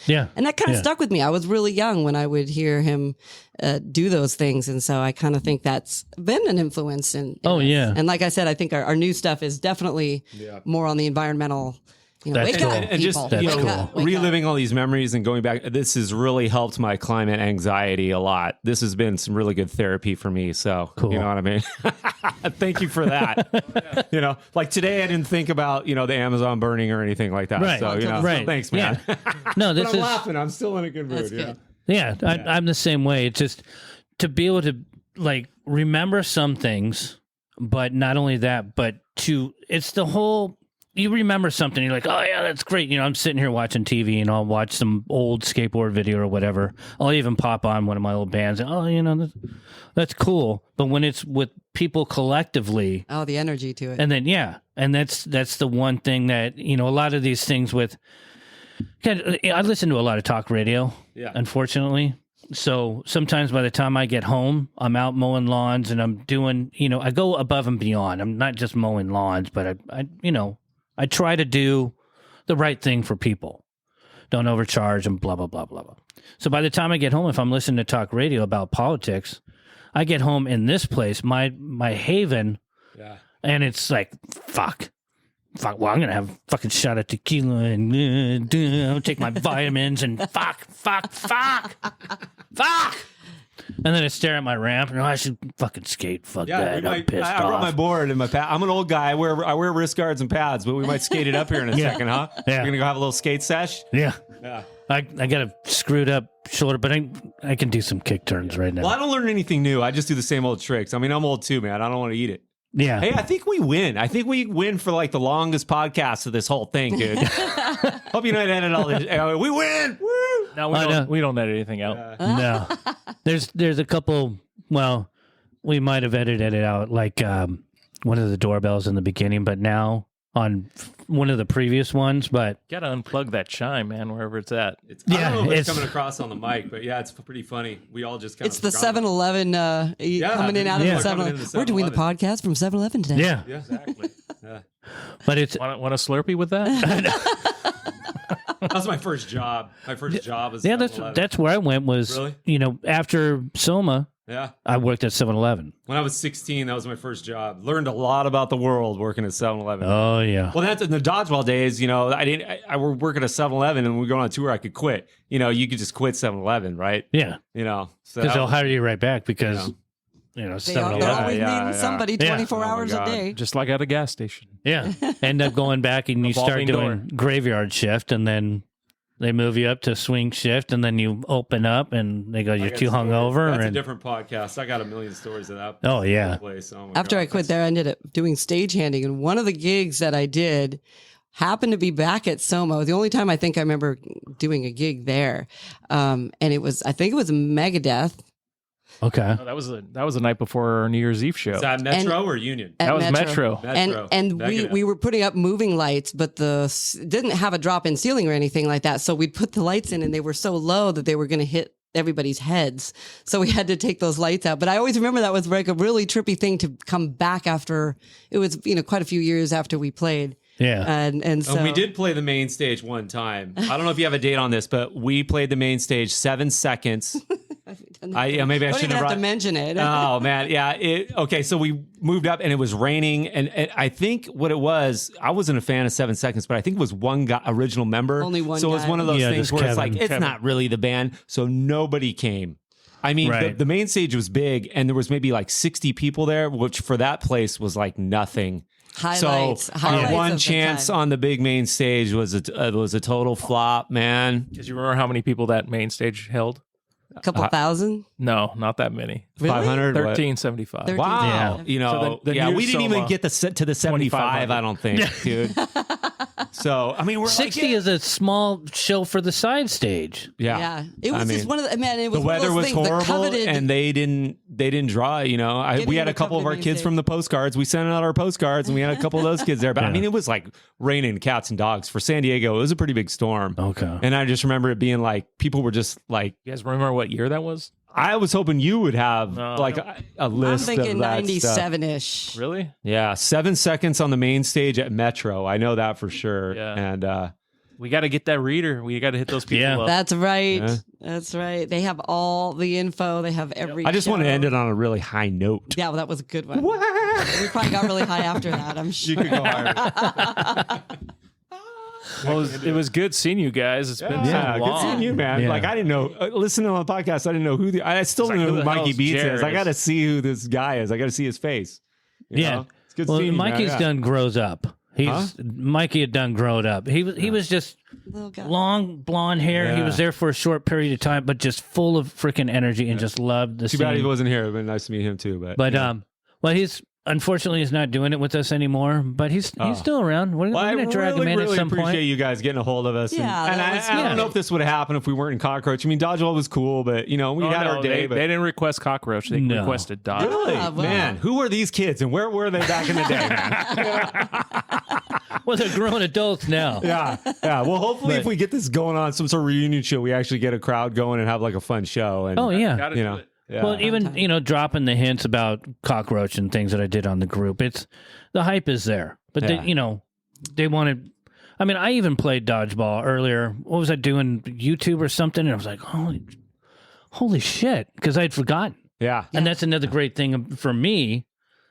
that kind of stuck with me. I was really young when I would hear him do those things. And so I kind of think that's been an influence. And like I said, I think our new stuff is definitely more on the environmental. That's wake cool. up, and just reliving all these memories and going back. This has really helped my climate anxiety a lot. This has been some really good therapy for me. So you know what I mean. Thank you for that. Like today, I didn't think about the Amazon burning or anything like that. Right. So so thanks, man. Yeah. No, I'm laughing. I'm still in a good mood. Good. Yeah, I'm the same way. It's just to be able to like remember some things, but not only that, but it's the whole. You remember something, you're like, oh yeah, that's great. I'm sitting here watching TV and I'll watch some old skateboard video or whatever. I'll even pop on one of my old bands and, that's cool. But when it's with people collectively. Oh, the energy to it. And then, and that's the one thing that, a lot of these things with, I listen to a lot of talk radio, unfortunately. So sometimes by the time I get home, I'm out mowing lawns and I'm doing, I go above and beyond. I'm not just mowing lawns, but I try to do the right thing for people. Don't overcharge and blah, blah, blah, blah, blah. So by the time I get home, if I'm listening to talk radio about politics, I get home in this place, my haven, and it's like, fuck. Well, I'm going to have a fucking shot of tequila and I'll take my vitamins and fuck. And then I stare at my ramp and I should fucking skate. Fuck that. I'm pissed off. I brought my board and my pad. I'm an old guy. I wear wrist guards and pads, but we might skate it up here in a second, huh? Yeah. We're going to go have a little skate sesh? Yeah. I got a screwed up shoulder, but I can do some kick turns right now. Well, I don't learn anything new. I just do the same old tricks. I mean, I'm old too, man. I don't want to eat it. Yeah. Hey, I think we win. I think we win for like the longest podcast of this whole thing, dude. Hope you don't edit all this. We win. Woo! No, we don't edit anything out. No. There's a couple, well, we might have edited it out, like one of the doorbells in the beginning, but now on one of the previous ones, but... Gotta unplug that chime, man, wherever it's at. I don't know if it's coming across on the mic, but it's pretty funny. We all just kind of... It's the 7-Eleven coming in out of the 7-Eleven. We're doing the podcast from 7-Eleven today. Yeah. Exactly. Yeah. But it's... Want a Slurpee with that? That was my first job. My first job was that's where I went was, really? After Soma, I worked at 7-Eleven. When I was 16, that was my first job. Learned a lot about the world working at 7-Eleven. Oh, yeah. Well, that's in the Dodgeball days, I were working at 7-Eleven and we go on a tour, I could quit. You could just quit 7-Eleven, right? Yeah. So because they'll hire you right back because... 7-Eleven. They're always needing somebody 24 hours a day. Just like at a gas station. Yeah. End up going back and you start doing graveyard shift and then they move you up to swing shift and then you open up and they go, you're too hungover. That's a different podcast. I got a million stories of that. Oh, yeah. Place. Oh, After I quit there, I ended up doing stagehanding. And one of the gigs that I did happened to be back at Soma. The only time I think I remember doing a gig there. And I think it was Megadeth. Okay. Oh, that was the night before our New Year's Eve show. Is that Metro or Union? That was Metro. And we were putting up moving lights, but didn't have a drop-in ceiling or anything like that. So we'd put the lights in and they were so low that they were going to hit everybody's heads. So we had to take those lights out. But I always remember that was like a really trippy thing to come back after. It was, quite a few years after we played. Yeah. And so we did play the main stage one time. I don't know if you have a date on this, but we played the main stage 7 seconds. Maybe I shouldn't have to mention it. Oh man, yeah. Okay, so we moved up and it was raining, and I think what it was, I wasn't a fan of 7 seconds, but I think it was one guy, original member. Only one. So it was one of those things where Kevin. it's not really the band, so nobody came. I mean, the main stage was big, and there was maybe like 60 people there, which for that place was like nothing. Highlights. Our one chance on the big main stage was a total flop, man. Did you remember how many people that main stage held? A couple thousand? No, not that many. Really? 500? 1375. Wow. Yeah. So we didn't even get to the 75, I don't think, dude. So, I mean, we're 60 is a small show for the side stage. Yeah. It was just one of the, man, it was the weather one of those was things, horrible and they didn't they didn't draw. You know, we had a couple of our kids from the postcards. We sent out our postcards, and we had a couple of those kids there. But I mean, it was like raining cats and dogs for San Diego. It was a pretty big storm. Okay, and I just remember it being like people were just like, you guys remember what year that was? I was hoping you would have like a list. I'm thinking of that 97-ish. Really? Yeah, 7 seconds on the main stage at Metro. I know that for sure. Yeah. And we got to get that reader. We got to hit those people up. That's right. Yeah. That's right. They have all the info. They have every I just show. want to end it on a really high note. Yeah, well, that was a good one. We probably got really high after that, I'm sure. You could go higher. Well, it was good seeing you guys. It's been so long. Good seeing you, man. Yeah. Like I didn't know. Listening on the podcast, I didn't know I still don't know who Mikey Beats is. I got to see who this guy is. I got to see his face. You know? It's good seeing you, Mikey's man. done grows up. Mikey had done growed up. He was just long blonde hair. Yeah. He was there for a short period of time, but just full of freaking energy and just loved the Too scene. bad he wasn't here. It'd been nice to meet him too. But well, he's unfortunately he's not doing it with us anymore. But he's still around. We're going to drag him in at some point. I appreciate you guys getting a hold of us. Yeah, and I don't know if this would have happened if we weren't in Cockroach. I mean, Dodgeball was cool, but we had our day. They didn't request Cockroach. They requested Dodgeball. Really? Well. Man, who were these kids and where were they back in the day, man? Well, they're grown adults now. Yeah. Well, hopefully, if we get this going on some sort of reunion show, we actually get a crowd going and have like a fun show. And, Gotta you do know. it. Yeah. Well, even dropping the hints about Cockroach and things that I did on the group, the hype is there. But they wanted. I mean, I even played Dodgeball earlier. What was I doing? YouTube or something? And I was like, holy shit, because I'd forgotten. Yeah. And that's another great thing for me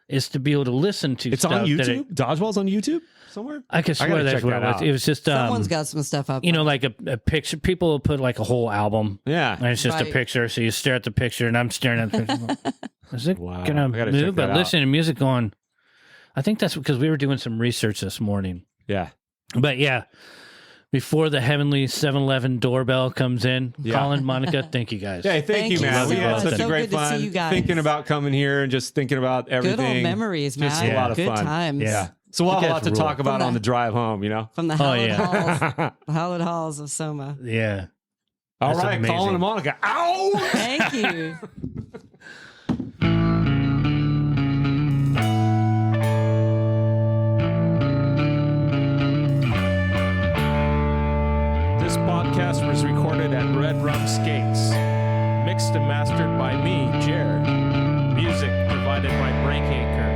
is to be able to listen to. It's stuff on YouTube. Dodgeball's on YouTube somewhere. I could swear that's where it was. It was just Someone's got some stuff up. like a picture. People will put like a whole album. Yeah. And it's just a picture. So you stare at the picture, and I'm staring at the picture. Is it gonna move? But listening to music going. I think that's because we were doing some research this morning. Yeah. But yeah, before the heavenly 7-Eleven doorbell comes in, Colin, Monica, thank you guys. Yeah, thank you, man. so We had much. such So a great good to see fun you guys. thinking about coming here and just thinking about everything. Good old memories, man. Just a lot of good fun. times. Yeah. So we'll have a lot to rule. talk about on the drive home, From the hallowed halls of Soma. Yeah. All That's right, amazing. Colin and Monica. Ow! Thank you. This podcast was recorded at Red Rum Skates. Mixed and mastered by me, Jer. Music provided by Break Anchor.